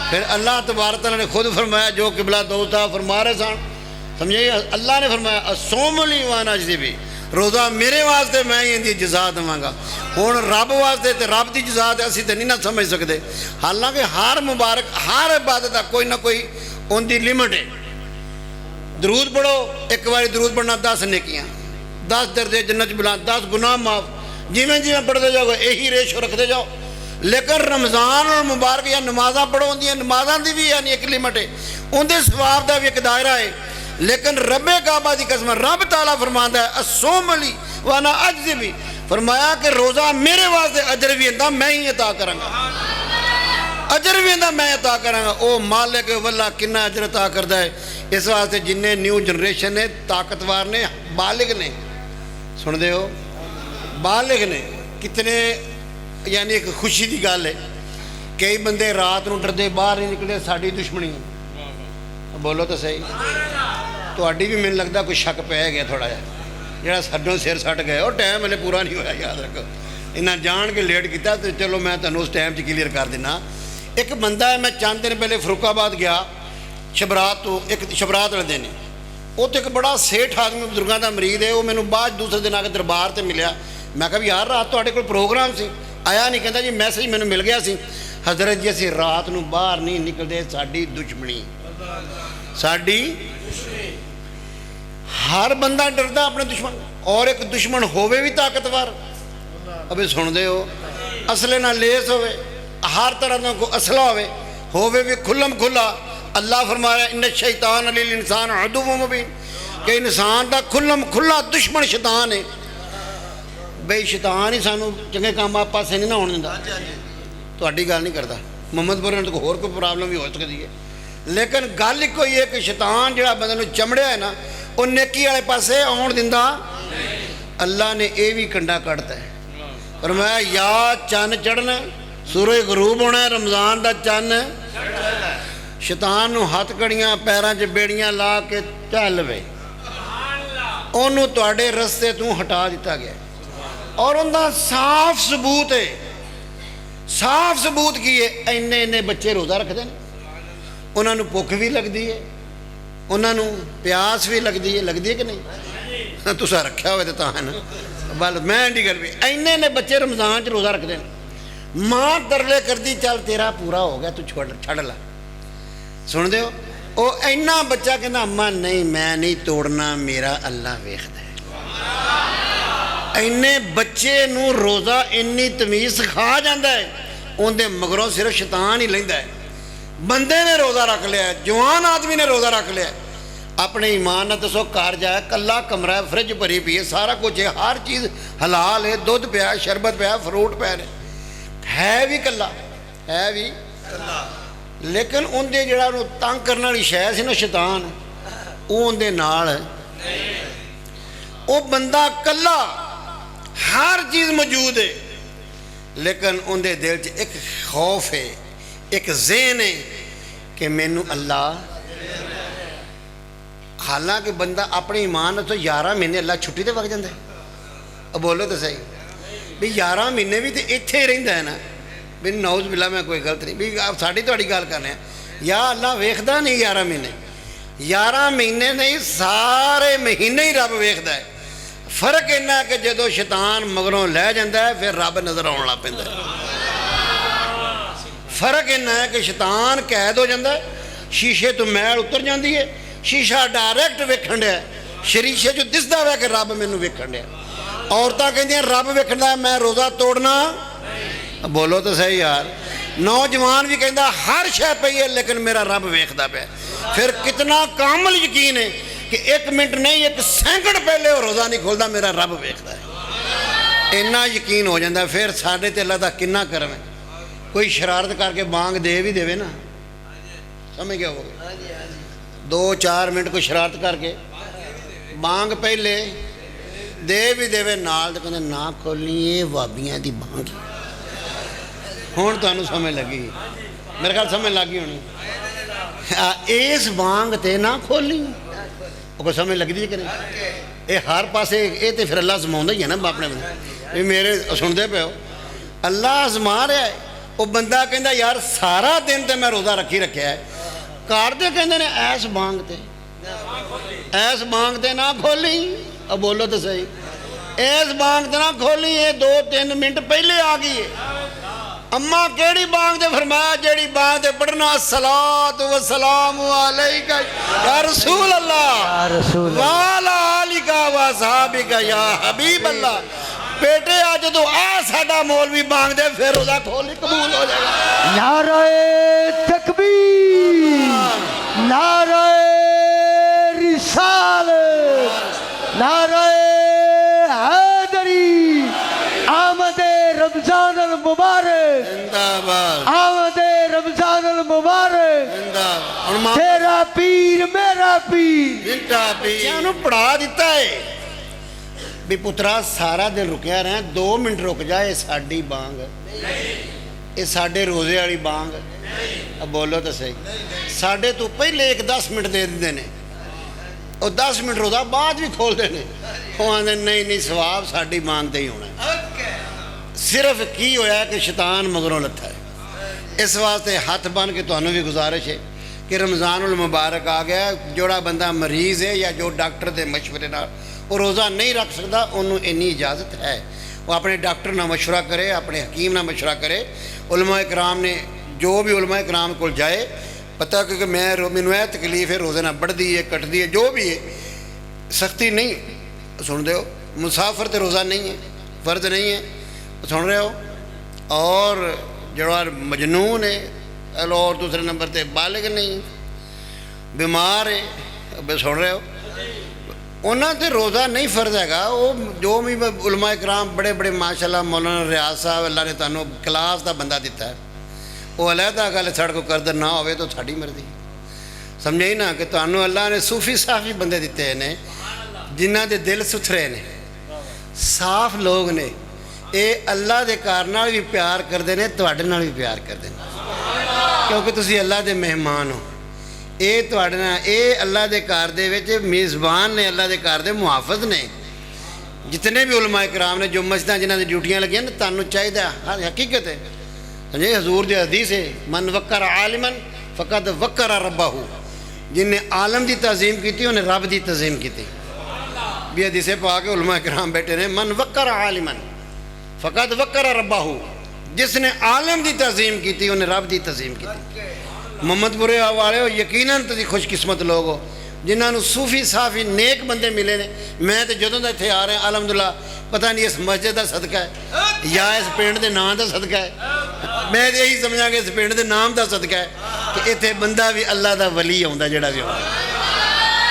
फिर अल्लाह तबारक तआला ने खुद फरमाया जो किबला दोस्त फरमा रहे सन, समझे? अल्लाह ने फरमाया असोमली वाना भी रोज़ा मेरे वास्ते मैं ही इनकी जजा देवांगा। हुण रब वास्ते तो रब की जजा तो असीं तो नहीं ना समझ सकते। हालांकि हर मुबारक, हर इबादत का कोई ना कोई उनकी लिमिट है। दरूद पढ़ो, एक बार दरूद पढ़ना 10 नेकियां, 10 दर्जे जन्नत बिला, 10 गुनाह माफ, जिमें जिमें पढ़ते जाओ यही रेशो रखते जाओ। लेकिन रमज़ान और मुबारक या नमाज़ा पढ़ो, उनकी नमाज़ां की भी यानी एक लिमिट है, उनके सवाब का भी एक दायरा है। लेकिन रब्बे काबा की कसम, रब ताला फरमांदा है असोम अली वाना अज भी, फरमाया कि रोज़ा मेरे वास्ते अजर भी इंदा मैं ही अता करांगा, अजर भी इंदा मैं अता करांगा। ओ मालिक वल्ला किन्ना अजर अता करता है। इस वास्ते जिन्ने न्यू जनरेशन ने, ताकतवर ने, बालिग ने, सुनते हो बालिग ने, कितने यानी एक खुशी की गल है। कई बंदे रात को डरते बाहर नहीं निकले, साड़ी दुश्मनी। बोलो तो सही, तुहाडी भी मैनूं लगता कोई शक पै गया थोड़ा जिहा, जिहड़ा साडों सिर सट गया। और टाइम हले पूरा नहीं होया, याद रखो। इन्ना जान के लेट किया तो चलो मैं तुहानूं उस टाइम क्लीयर कर देना। एक बंदा है, मैं चंद दिन पहले फरुखाबाद गया, शबरात तो एक शबरात वाले दिन, उत्थे एक बड़ा सेठ आदमी बुजुर्गों का मरीज है। वो मैंने बाद दूसरे दिन आके दरबार से मिलिया। मैं कहा भी यार रात तुहाडे कोल प्रोग्राम सी, आया नहीं? कहता जी मैसेज मैंने मिल गया सी हजरत जी, असीं रात को बाहर नहीं निकलते, साडी दुश्मनी, साडी। हर बंदा डरदा अपने दुश्मन, और एक दुश्मन होवे भी ताकतवर। अबे सुनते हो, असले ना लेस होवे, हर तरह का कोई असला होवे भी खुल्लम खुला। अल्लाह फरमा रहा इन शैतान लिल इंसान अदुव्वुम मुबीन, कि इंसान का खुल्लम खुला दुश्मन शैतान है। बई शैतान ही सानू चंगे काम आप पासे नहीं ना होने दिंदा। तुहाडी गल नहीं करता, मुहम्मदपुर ने तो होर कोई प्रॉब्लम भी हो सकती है। लेकिन गल ही कोई है कि शैतान जिहड़ा बंदे नूं चमड़िया है ना, वो नेकी वाले पासे आउण दिंदा। अल्लाह ने यह भी कंडा कढ़ता है, पर मैं या चन्न चढ़ना, सूरज गरूब होना, रमज़ान का चन्न शैतान नूं हथ कड़ियां पैरों च बेड़ियां ला के चल वे, उन्होंने तुहाडे रस्ते तू हटा दिता गया। और उनका साफ सबूत है, साफ सबूत की है, इन्ने इन्ने बच्चे रोज़ा रखते हैं, उन्होंने भुख भी लगती है, उन्होंने प्यास भी लगती है कि नहीं? तुसा रखा हो तो है ना, बल मैं इंडी गल भी, इन्ने इन्ने बच्चे रमज़ान च रोज़ा रखते हैं। माँ तरले करती चल तेरा पूरा हो गया, तू छड़ ला। सुनते हो, वो इन्ना बच्चा कहना अम्मा नहीं मैं नहीं तोड़ना, मेरा अल्लाह वेखदा है। इन्ने बच्चे नूं रोज़ा इन्नी तमीज़ सिखा जाता है, उनके मगरों सिर्फ शैतान ही लैंदा है। बंदे ने रोज़ा रख लिया, जवान आदमी ने रोज़ा रख लिया, अपने ईमान ने दसो घर जाए, कला कमरा है, फ्रिज भरी पी है, सारा कुछ है, हर चीज़ हलाल है, दुध पिया, शरबत पिया, फ्रूट पै रहे, है भी कला, है भी कला। लेकिन उनके जिहड़ा तंग करने वाली शै सी ना शैतान, वो उनके नाल वो बंदा कला, हर चीज़ मौजूद है, लेकिन उनके दिल च एक खौफ है, एक ज़हन है कि मैनू अल्लाह। हालांकि बंदा अपने ईमान तो 11 महीने अल्लाह छुट्टी तो वग जाता है। अब बोलो तो सही भी 11 महीने भी तो इत्थे ही रहिंदा है ना, भी नौज बिल्ला मैं कोई गलत नहीं भी साड़ी तुहाडी गल करने या अल्लाह वेखदा नहीं 11 महीने। 11 ਮਹੀਨੇ ਨਹੀਂ, ਸਾਰੇ ਮਹੀਨੇ ਹੀ ਰੱਬ ਵੇਖਦਾ ਹੈ। ਫਰਕ ਇੰਨਾ ਕਿ ਜਦੋਂ ਸ਼ੈਤਾਨ ਮਗਰੋਂ ਲੈ ਜਾਂਦਾ ਹੈ ਫਿਰ ਰੱਬ ਨਜ਼ਰ ਆਉਣ ਲੱਗ ਪੈਂਦਾ ਹੈ। ਫਰਕ ਇੰਨਾ ਹੈ ਕਿ ਸ਼ੈਤਾਨ ਕੈਦ ਹੋ ਜਾਂਦਾ, ਸ਼ੀਸ਼ੇ ਤੋਂ ਮੈਲ ਉਤਰ ਜਾਂਦੀ ਹੈ, ਸ਼ੀਸ਼ਾ ਡਾਇਰੈਕਟ ਵੇਖਣ ਡਿਆ, ਸ਼ੀਸ਼ੇ 'ਚ ਦਿਸਦਾ ਵਾ ਕਿ ਰੱਬ ਮੈਨੂੰ ਵੇਖਣ ਡਿਆ। ਔਰਤਾਂ ਕਹਿੰਦੀਆਂ ਰੱਬ ਵੇਖਦਾ, ਮੈਂ ਰੋਜ਼ਾ ਤੋੜਨਾ, ਬੋਲੋ ਤਾਂ ਸਹੀ ਯਾਰ। ਨੌਜਵਾਨ ਵੀ ਕਹਿੰਦਾ ਹਰ ਸ਼ੈ ਪਈ ਹੈ ਲੇਕਿਨ ਮੇਰਾ ਰੱਬ ਵੇਖਦਾ ਪਿਆ। ਫਿਰ ਕਿਤਨਾ ਕਾਮਲ ਯਕੀਨ ਹੈ ਕਿ 1 ਮਿੰਟ ਨਹੀਂ 1 ਸੈਕਿੰਡ ਪਹਿਲੇ ਉਹ ਰੋਜ਼ਾ ਨਹੀਂ ਖੁੱਲਦਾ, ਮੇਰਾ ਰੱਬ ਵੇਖਦਾ ਹੈ। ਇੰਨਾ ਯਕੀਨ ਹੋ ਜਾਂਦਾ। ਫਿਰ ਸਾਡੇ ਤੇ ਅੱਲਾ ਦਾ ਕਿੰਨਾ ਕਰਮ ਹੈ। ਕੋਈ ਸ਼ਰਾਰਤ ਕਰਕੇ ਬਾਂਗ ਦੇ ਵੀ ਦੇਵੇ ਨਾ, ਸਮਝ ਗਿਆ ਹੋਵੇ, 2-4 ਮਿੰਟ ਕੋਈ ਸ਼ਰਾਰਤ ਕਰਕੇ ਬਾਂਗ ਪਹਿਲੇ ਦੇ ਵੀ ਦੇਵੇ ਨਾਲ, ਤੇ ਕਹਿੰਦੇ ਨਾ ਖੋਲੀ, ਇਹ ਵਾਬੀਆਂ ਦੀ ਬਾਂਗ। ਹੁਣ ਤੁਹਾਨੂੰ ਸਮਝ ਲੱਗੀ, ਮੇਰੇ ਖਿਆਲ ਸਮਝ ਲੱਗ ਗਈ ਹੋਣੀ। ਇਸ ਬਾਂਗ ਤੇ ਨਾ ਖੋਲੀ, ਉਹ ਕੋਈ ਸਮਝ ਲੱਗਦੀ ਕਿ ਨਹੀਂ? ਇਹ ਹਰ ਪਾਸੇ, ਇਹ ਤੇ ਫਿਰ ਅੱਲਾ ਅਜ਼ਮਾਉਂਦਾ ਹੀ ਹੈ ਨਾ ਆਪਣੇ ਬੰਦੇ। ਇਹ ਮੇਰੇ ਸੁਣਦੇ ਪਿਓ, ਅੱਲਾ ਅਜ਼ਮਾ ਰਿਹਾ ਹੈ। ਉਹ ਬੰਦਾ ਕਹਿੰਦਾ ਯਾਰ ਸਾਰਾ ਦਿਨ ਤੇ ਮੈਂ ਰੋਜ਼ਾ ਰੱਖੀ ਰੱਖਿਆ ਹੈ, ਘਰ ਦੇ ਕਹਿੰਦੇ ਨੇ ਐਸ ਬਾਂਗ ਤੇ, ਐਸ ਬਾਂਗ ਤੇ ਨਾ ਖੋਲੀ। अब बोलो तो सही, इस बांग ते ना खोली, ये 2-3 मिनट पहले आ गई है। अम्मा केड़ी बांग ते फरमाया, जेड़ी बांग ते पढ़ना सलात व सलाम अलैका या रसूल अल्लाह वाला आलिका व सहाबिका या हबीब अल्लाह। बेटे आज तो आ साडा मौलवी बांग दे, फिर ओदा खोल कबूल हो जाएगा। नारे तकबीर, नारे रिसालत, नारे हैदरी, आमदे रमजान अल मुबारक, जिंदाबाद, आमदे रमजान अल मुबारक, जिंदाबाद। तेरा पीर मेरा पीर, जिंदा पीर नु पढ़ा दिता है भी पुत्रा सारा दिन रुकिया रह, 2 मिनट रुक जाए, साडी बांग, ये साडे रोजे वाली बांग। अब बोलो तो सही, साडे तो पहले 10 मिनट दे देंदे ने, और 10 मिनट रोजा बाद भी खोल देने। वो आंदे नहीं नहीं सवाब साडी बांग ते ही होना। सिर्फ की होया कि शैतान मगरों लथा है। इस वास्ते हथ बन के तुहानू भी गुजारिश है कि रमज़ानुल मुबारक आ गया, जोड़ा बंदा मरीज़ है या जो डॉक्टर के मशवरे नाल वो रोज़ा नहीं रख सकता, उन्होंने इन्नी इजाज़त है वो अपने डॉक्टर नाल मशवरा करे, अपने हकीम नाल मशवरा करे। उलमा इकराम ने जो भी उलमा इकराम को जाए, पता क्योंकि मैनू यह तकलीफ है, रोज़े ना बढ़ती है कटती है, जो भी है, सख्ती नहीं सुन रहे हो, मुसाफिर तो रोज़ा नहीं है, फ़र्ज नहीं है, सुन रहे हो। और जोड़ा मजनून है, और दूसरे नंबर पर बालिग नहीं, बीमार है, सुन रहे हो, उन्होंने रोज़ा नहीं फ़र्ज हैगा। वो जो भी उलमा इकराम बड़े बड़े माशाल्लाह मौलाना रियाज साहब, अल्लाह ने तुहानू क्लास का बंदा दिता है, वो अलहदा गल साढ़े को करदर ना हो तो साड़ी मर्जी, समझे ही ना कि तुहानू अल्लाह ने सूफी साफी बंदे दिते ने, जिन्हां दे दिल सुथरे ने, साफ लोग ने, ये अल्लाह के घर नाल भी प्यार करते हैं, तुहाडे नाल भी प्यार करते हैं, क्योंकि तुसी अल्लाह के मेहमान हो। ये तुहाडे नाल, ये अल्लाह के घर दे विच मेज़बान ने, अल्लाह के घर दे मुहाफ़िज़ ने। जितने भी उलमा इकराम ने जो मस्जिदां जिन्हां दी ड्यूटियां लगियां ने, तुहानू चाहिदा हकीकत है समझे, हजूर दी हदीस है, मन वक्कर आलिमन फ़कद वक्कर रब्बहू। जिन्हें आलम की तज़ीम की उन्हें रब की तज़ीम की भी। हदीसे पा के उलमा इकराम बैठे ने, मन वक्कर आलिमन फ़कद वक्कर रब्बहू, जिसने आलम की तज़ीम की उन्हें रब की तज़ीम की। मोहम्मदपुरे वाले हो, यकीनन तुसीं खुशकिस्मत लोग हो जिन्होंने सूफी साफी नेक बंदे मिले ने। मैं तो जदों दा इत्थे आ रहा अलहमदुल्ला, पता नहीं इस मस्जिद का सदका है या इस पिंड के नाम का सदका है, मैं तो यही समझा कि इस पिंड के नाम का सदका है कि इत्थे बंदा भी अल्लाह का वली आउंदा जिहड़ा भी आउंदा।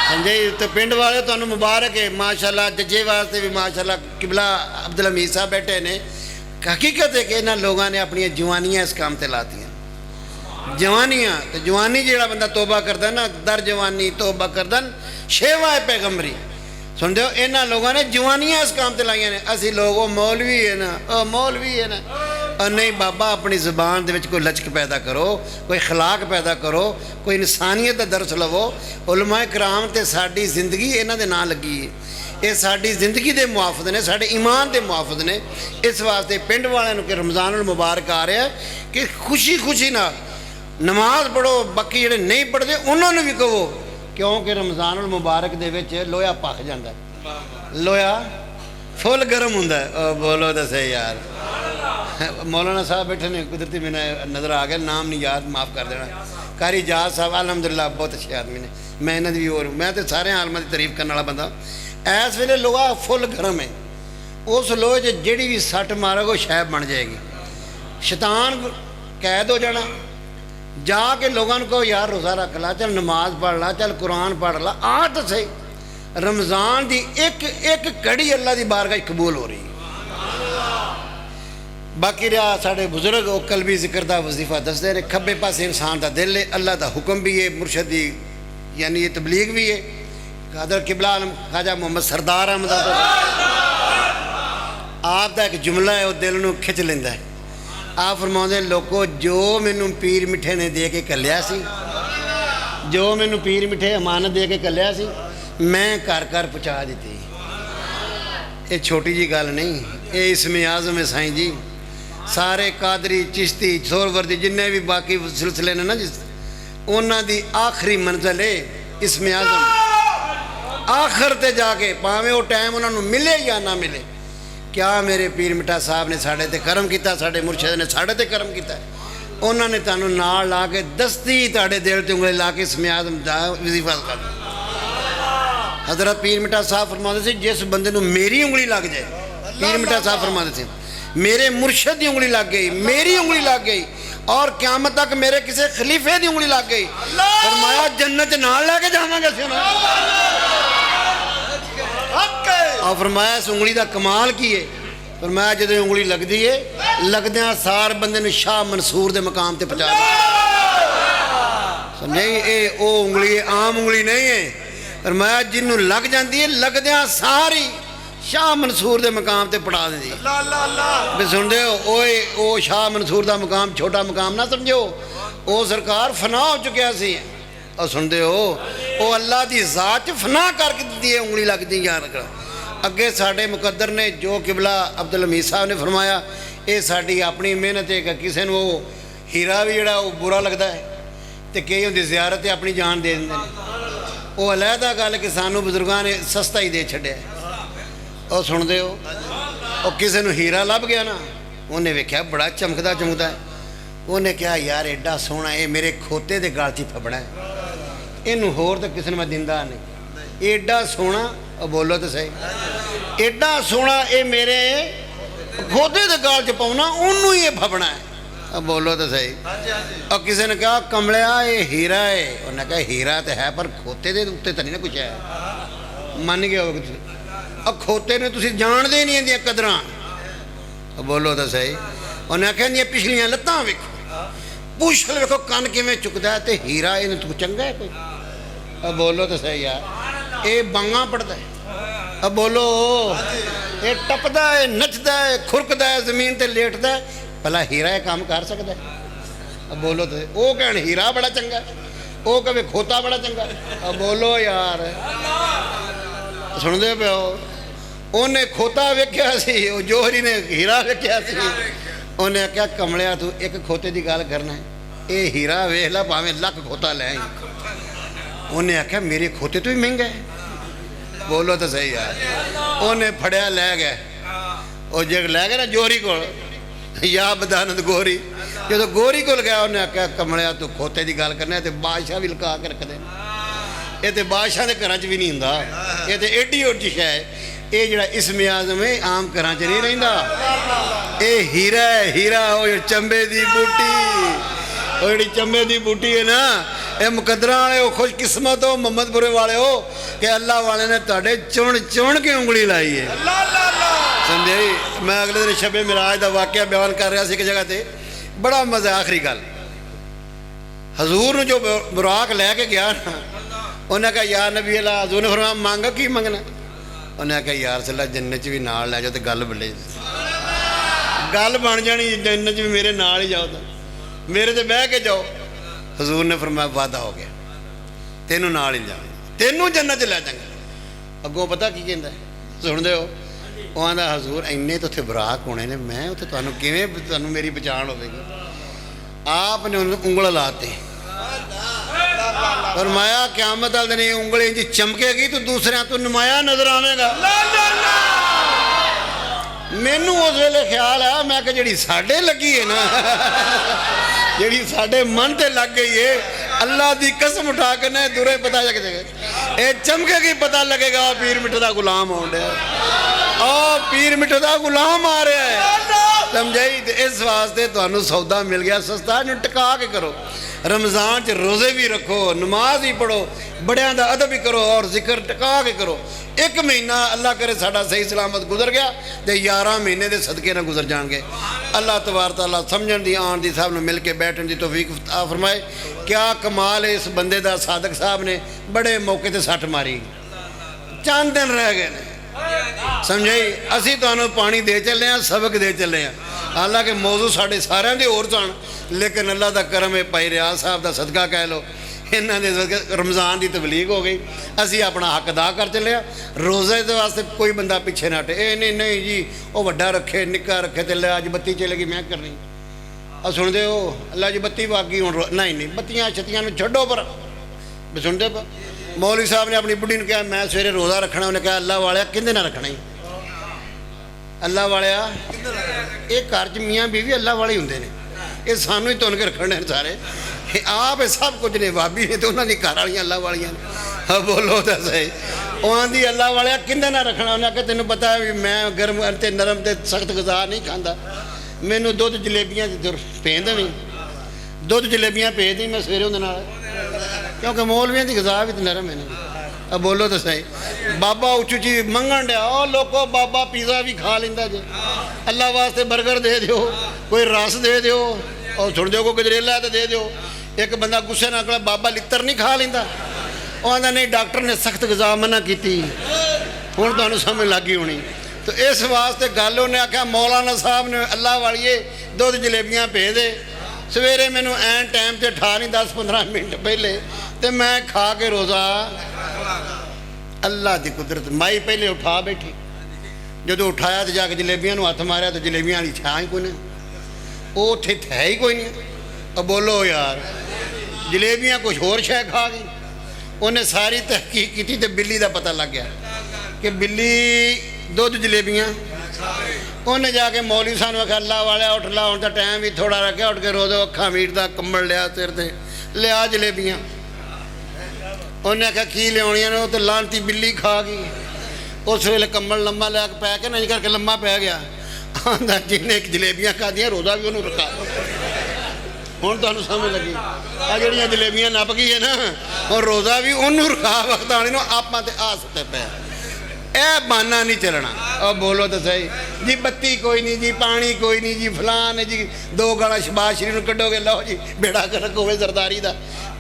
समझे, तो पिंड वाले तुहानू मुबारक है माशाल्लाह। जजे वास्ते भी माशाल्लाह किबला अब्दुल हमीद साहब बैठे ने। हकीकत है कि इन्होंने लोगों ने अपनी जवानियाँ इस काम से लातियाँ, जवानियाँ। तो जवानी जो बंदा तोबा करता ना, दर जवानी तोबा करदन शेवा है पैगंबरी। सुनते हो, इन्होंने लोगों ने जवानियाँ इस काम से लाइया ने। असी लोग मौलवी है ना, मौलवी है ना, और नहीं बाबा, अपनी ज़ुबान दे विच कोई लचक पैदा करो, कोई खलाक पैदा करो, कोई इंसानियत का दर्स लवो। उलमा इकराम ते साडी जिंदगी इन्हां दे नाल लगी है, ये साडी जिंदगी के मुआफिज़ ने, साडे ईमान के मुआफिज़ ने। इस वास्ते पिंड वालियां नूं कि रमज़ानुल मुबारक आ रहा है कि खुशी खुशी ना नमाज पढ़ो, बाकी जिहड़े नहीं पढ़ते उन्होंने भी कहो क्योंकि रमज़ान उल मुबारक दे विच लोहा पक जाता है, लोहा फुल गर्म हुंदा है। बोलो तो सही यार। मौलाना साहब बैठे ने, कुदरती मैंने नज़र आ गया, नाम नहीं याद, माफ़ कर देना। कारी जाज साहब अलहमदुलिल्लाह बहुत अच्छे आदमी ने, मैं इन्हों भी और मैं तो सारे आलमा की तारीफ करने वाला बंदा। इस वेले लोहा फुल गर्म है, उस लोहे च जिहड़ी भी सट मारोगे वो शैब बन जाएगी, शैतान कैद हो जाना। जाके लोगों को यार रोज़ा रख ला, चल नमाज पढ़ ला, चल कुरान पढ़ ला, आ तो सही। रमज़ान की एक एक कड़ी अल्लाह की बारगाह कबूल हो रही है। बाकी रहा साढ़े बुजुर्ग वो कलबी जिक्र का वजीफा दसते हैं। खब्बे पासे इंसान का दिल है, अल्लाह का हुक्म भी है, मुर्शद की यानी ये तबलीग भी है। कादर किबला आलम ख्वाजा मोहम्मद सरदार अहमद आप का एक जुमला है, वो दिल में खिंच लेंदा है। आप फरमाते लोगों, जो मैनू पीर मिठे ने दे के कलिया सी, जो मैनू पीर मिठे अमानत दे के कलिया सी, मैं घर घर पहुँचा दी। ये छोटी जी गल नहीं, ये इसमें आज़म है साईं जी। सारे कादरी चिश्ती सोहरवर्दी जिन्ने भी बाकी सिलसिले ने ना, जिस उन्हों की आखिरी मंजिल है इसमें आज़म। आखिर ते जाके भावें वो टाइम उन्होंने मिले या ना मिले, क्या मेरे पीर मिठा साहब ने साढ़े ते करम किया, साढ़े मुर्शद ने साढ़े ते करम किया। उन्होंने तुहानू नाल ला के दस्ती तुहाडे दिल ते उंगली ला के इसमें आज़म दा वजीफा कर। हज़रत पीर मिठा साहब फरमाते थे, जिस बंदे नू मेरी उंगली लग जाए, पीर मिठा साहब फरमाते थे, मेरे मुर्शद की उंगली लग गई, मेरी उंगली लग गई, और क़यामत तक मेरे किसी खलीफे की उंगली लग गई, फरमाया जन्नत नाल लेके जावांगे। और फरमाया इस उंगली का कमाल की है, फरमाया जो उंगली लगती है, लगद्या सार बंदे नू शाह मंसूर के मकाम पर पहुँचा दिया। समझे? ये वो उंगली आम उंगली नहीं है, फरमाया जिन्हों लग जाती है लगद्या सारी शाह मंसूर के मकाम पर पड़ा दी। भी सुनते हो, ओए ओ शाह मंसूर का मकाम छोटा मकाम ना समझो, वो सरकार फना हो चुकिया सी। और सुनते हो, वो अल्लाह की जात फना करके दी है उंगली लगती यार। अगे साढ़े मुकद्दर ने जो किबला अब्दुल हमीद साहब ने फरमाया, ये साड़ी अपनी मेहनत है। किसी को हीरा भी जोड़ा वो बुरा लगता है, तो कई उनकी जियारत अपनी जान दे देंगे। वो अलहदा गल कि सानू बुजुर्गों ने सस्ता ही दे छड्या। और सुनते हो, और किसी को हीरा लभ गया ना, उन्हें वेख्या बड़ा चमकदा चमकदा है, उन्हें कहा यार एडा सोहना, ये मेरे खोते के गल च फबना है, इनू होर तो किसी ने मैं दिंदा नहीं, एडा सोहना। और बोलो तो सही, एडा सोहना ये मेरे खोते के गल च पाउना, उन्होंने ही फबना है। बोलो तो सही। और किसी ने कहा कमलिया ये हीरा है, उन्हें कहा हीरा तो है पर खोते के उत्ते तो नहीं ना कुछ है। मन गए हो और खोते ने तुम जानते नहीं इंदियां कदरां। बोलो तो सही। उन्हें आख्या इंदियां पिछलियां लत्तां वेखो, पूछल वेखो, कन किवें चुकदा है, तो हीरा इन्हें तू चंगा है कोई। बोलो तो सही यार, ये बांगा पड़ता है। अब बोलो, ये टपदा है, नचदा है, खुरकदा है, जमीन ते लेटदा है, भला हीरा ये काम कर सकता है? अब बोलो तो वो कहन हीरा बड़ा चंगा है, वो कहे खोता बड़ा चंगा है। अब बोलो यार, सुनते पे हो, उन्हें खोता वेख्या सी, वो जोहरी ने हीरा वेख्या सी। उन्हें आख्या कमलिया तू एक खोते की गल करना है, ये हीरा वेख ला भावें लख खोता लै। उन्हें आख्या मेरे खोते तो भी महंगा है। बोलो तो सही यार। उन्हें फड़िया लै गया, और जो लै गया ना जोहरी को, या बदानंद गोरी, जो गोरी को गया उन्हें आख्या कमलिया तू खोते की गल करना है, तो बादशाह भी लुका के रख दे। ये तो बादशाह के घर च भी नहीं होंदा, ये तो एडी ओडी शै है। ये जड़ा इसमें आज़म है आम घर च नहीं रहिंदा, ये हीरा है, हीरा। वो चंबे की बूटी, वो जी चंबे की बूटी है ना, ये मुकद्दरां वाले हो, खुशकिस्मत हो, मोहम्मदपुरे वाले हो कि अल्लाह वाले ने तुहाडे चुन चुन के उंगली लाई है। समझे? मैं अगले दिन शबे मिराज का वाकया बयान कर रहा एक जगह पर, बड़ा मज़ा। आखिरी गल, हजूर ने जो बुराक लैके गया ना, उन्हें कहा यार नबी अल्लाह, हजूर ने फरमाया मंग की मंगना? उन्हें कहा यार सल्ला जन्नत च भी नाल लै जाओ तो गल बल्ले, गल बन जानी, जन्नत च भी मेरे नाल ही जाओ, तो मेरे ते बह के जाओ। हजूर ने फरमाया वादा हो गया, तेनों नाल ही जाओ, तेनों जन्नत च लै जांगे। अगों पता की कहंदा है, सुनदे हो? वो आंदा हजूर इन्ने तो उत्थे बुराक होने ने, मैं उत्थे तुहानूं किवें तुहानूं मेरी पहचान होवेगी? आपने उंगल लाते, फरमाया क़यामत वाले दिन उंगली जी चमकेगी तो दूसरियां तो नुमाया नजर आवेगा। मैनू उस वेले ख्याल है मैं कि जी साढ़े लगी है ना जी साढ़े मन से लग गई है, अल्लाह की कसम उठा के ना दूरे पता लग जाएगा ये चमकेगी पता लगेगा पीर मिठ का गुलाम हो रहा पीर मिठ का गुलाम आ रहा है समझाई। इस वास्ते तुहानू सौदा मिल गया सस्ता, टिका के करो। रमज़ान च रोज़े भी रखो, नमाज ही पढ़ो, बड़ियां दा अदब भी करो और जिक्र टिका के करो। एक महीना अल्लाह करे साडा सही सलामत गुजर गया तो 11 महीने के सदके ना गुजर जाएंगे। अल्लाह तबारक तआला समझण दी आन दी सब मिल के बैठन की तौफीक अता फरमाए। क्या कमाल है इस बंदे का, सादक साहब ने बड़े मौके ते सट मारी, चंद दिन रह गए ने समझाई। असी तुहानू पानी दे चले हैं, सबक दे चले हैं। हालांकि मौजू साढ़े सारे दे होर सन, लेकिन अल्लाह का करम है भाई रियाज साहब का सदका कह लो, इन्हों ने रमज़ान की तबलीग हो गई। असी अपना हक अदा कर चले। रोज़े के वास्ते कोई बंदा पिछे ना हटे, नहीं नहीं जी वो वड्डा रखे निक्का रखे तो ले अज बत्ती चलेगी मैं करनी सुनते हो अल्लाह जी बत्ती बागी हूँ नहीं नहीं बत्तियां छत्तियां छड्डो पर सुनते पर। मौलवी साहब ने अपनी बुढ़ी ने कहा मैं सवेरे रोज़ा रखना, उन्हें कहा अल्लाह वाले किंदे ना रखना ही अल्लाह वाले ये घर च मियाँ बीवी अल्लाह वाले होंगे ने, ये सानू ही तुन के रखने सारे आप सब कुछ ने भाभी ने तो उन्होंने घर वाली अल्लाह वालियाँ हाँ बोलो तो सही। वहाँ अल्लाह वाले किंदे ना रखना, उन्हें आख्या तेन पता है भी मैं गर्म ते नरम ते सख्त गज़ा नहीं खाता, मैनू दुध जलेबियाँ भेज देवी दुध जलेबियाँ भेज दी मैं सवेरे उन्हें क्योंकि मौलवियों की गज़ा भी तो नरम है ना। बोलो तो सही। बाबा उची उची मंगन दिया ओ लोगो बाबा पिज़्ज़ा भी खा लेंदा जे, अल्लाह वास्ते बर्गर दे दो, कोई रस दे दो और सुन दो कोई गजरेला तो दे दो। एक बंदा गुस्से ना कहा बाबा लित्तर नहीं खा लेंदा, वो आंदा नहीं डॉक्टर ने सख्त गज़ा मना की हुण तुहानू समझ लग गई होनी। तो इस वास्ते गल उन्हें आख्या मौलाना साहब ने अल्लाह वालिए दुध जलेबियाँ भेज दे, सवेरे मैनू ऐन टाइम से ठा नहीं 10-15 मिनट पहले तो मैं खा के रोज़ा। अल्लाह की कुदरत माई पहले उठा बैठी, जो उठाया तो जाके जलेबियां हथ मारिया तो जलेबियां वाली छां ही कोई नहीं, वो उत्थे है ही कोई नहीं। अब बोलो यार जलेबियां कुछ होर शै खा गई। उन्हें सारी तहकीक की तो बिल्ली का पता लग गया कि बिल्ली दुध जलेबियां। उन्हें जाके मौलवी साहब ने आख्या अल्लाह वाले उठ ला हूँ तो टाइम भी थोड़ा रखा, उठ के रोज़ो अखा मीटदा कंबल लिया सिर ते लिया जलेबियां। उन्हें आख्या की लिया ने, तो लानती बिल्ली खा गई। उस वेले कंबल लम्बा लिया पै के नहीं करके लम्बा पै गया। आंदा जिन्हें जलेबियां खादियां रोज़ा भी उन्होंने रखा। हुण तुहानू समझ लगी आ जिहड़ियां जलेबियां नप गई है ना और रोज़ा भी उन्होंने रखा वक्त आने आपां ते आ सुते पे ए बहाना नहीं चलना। और बोलो तो सही जी बत्ती कोई नहीं जी पानी कोई नहीं जी फलान है जी 2 गाला शबाज शरीफ कड्डोगे लो जी बेड़ा गर्क होवे सरदारी का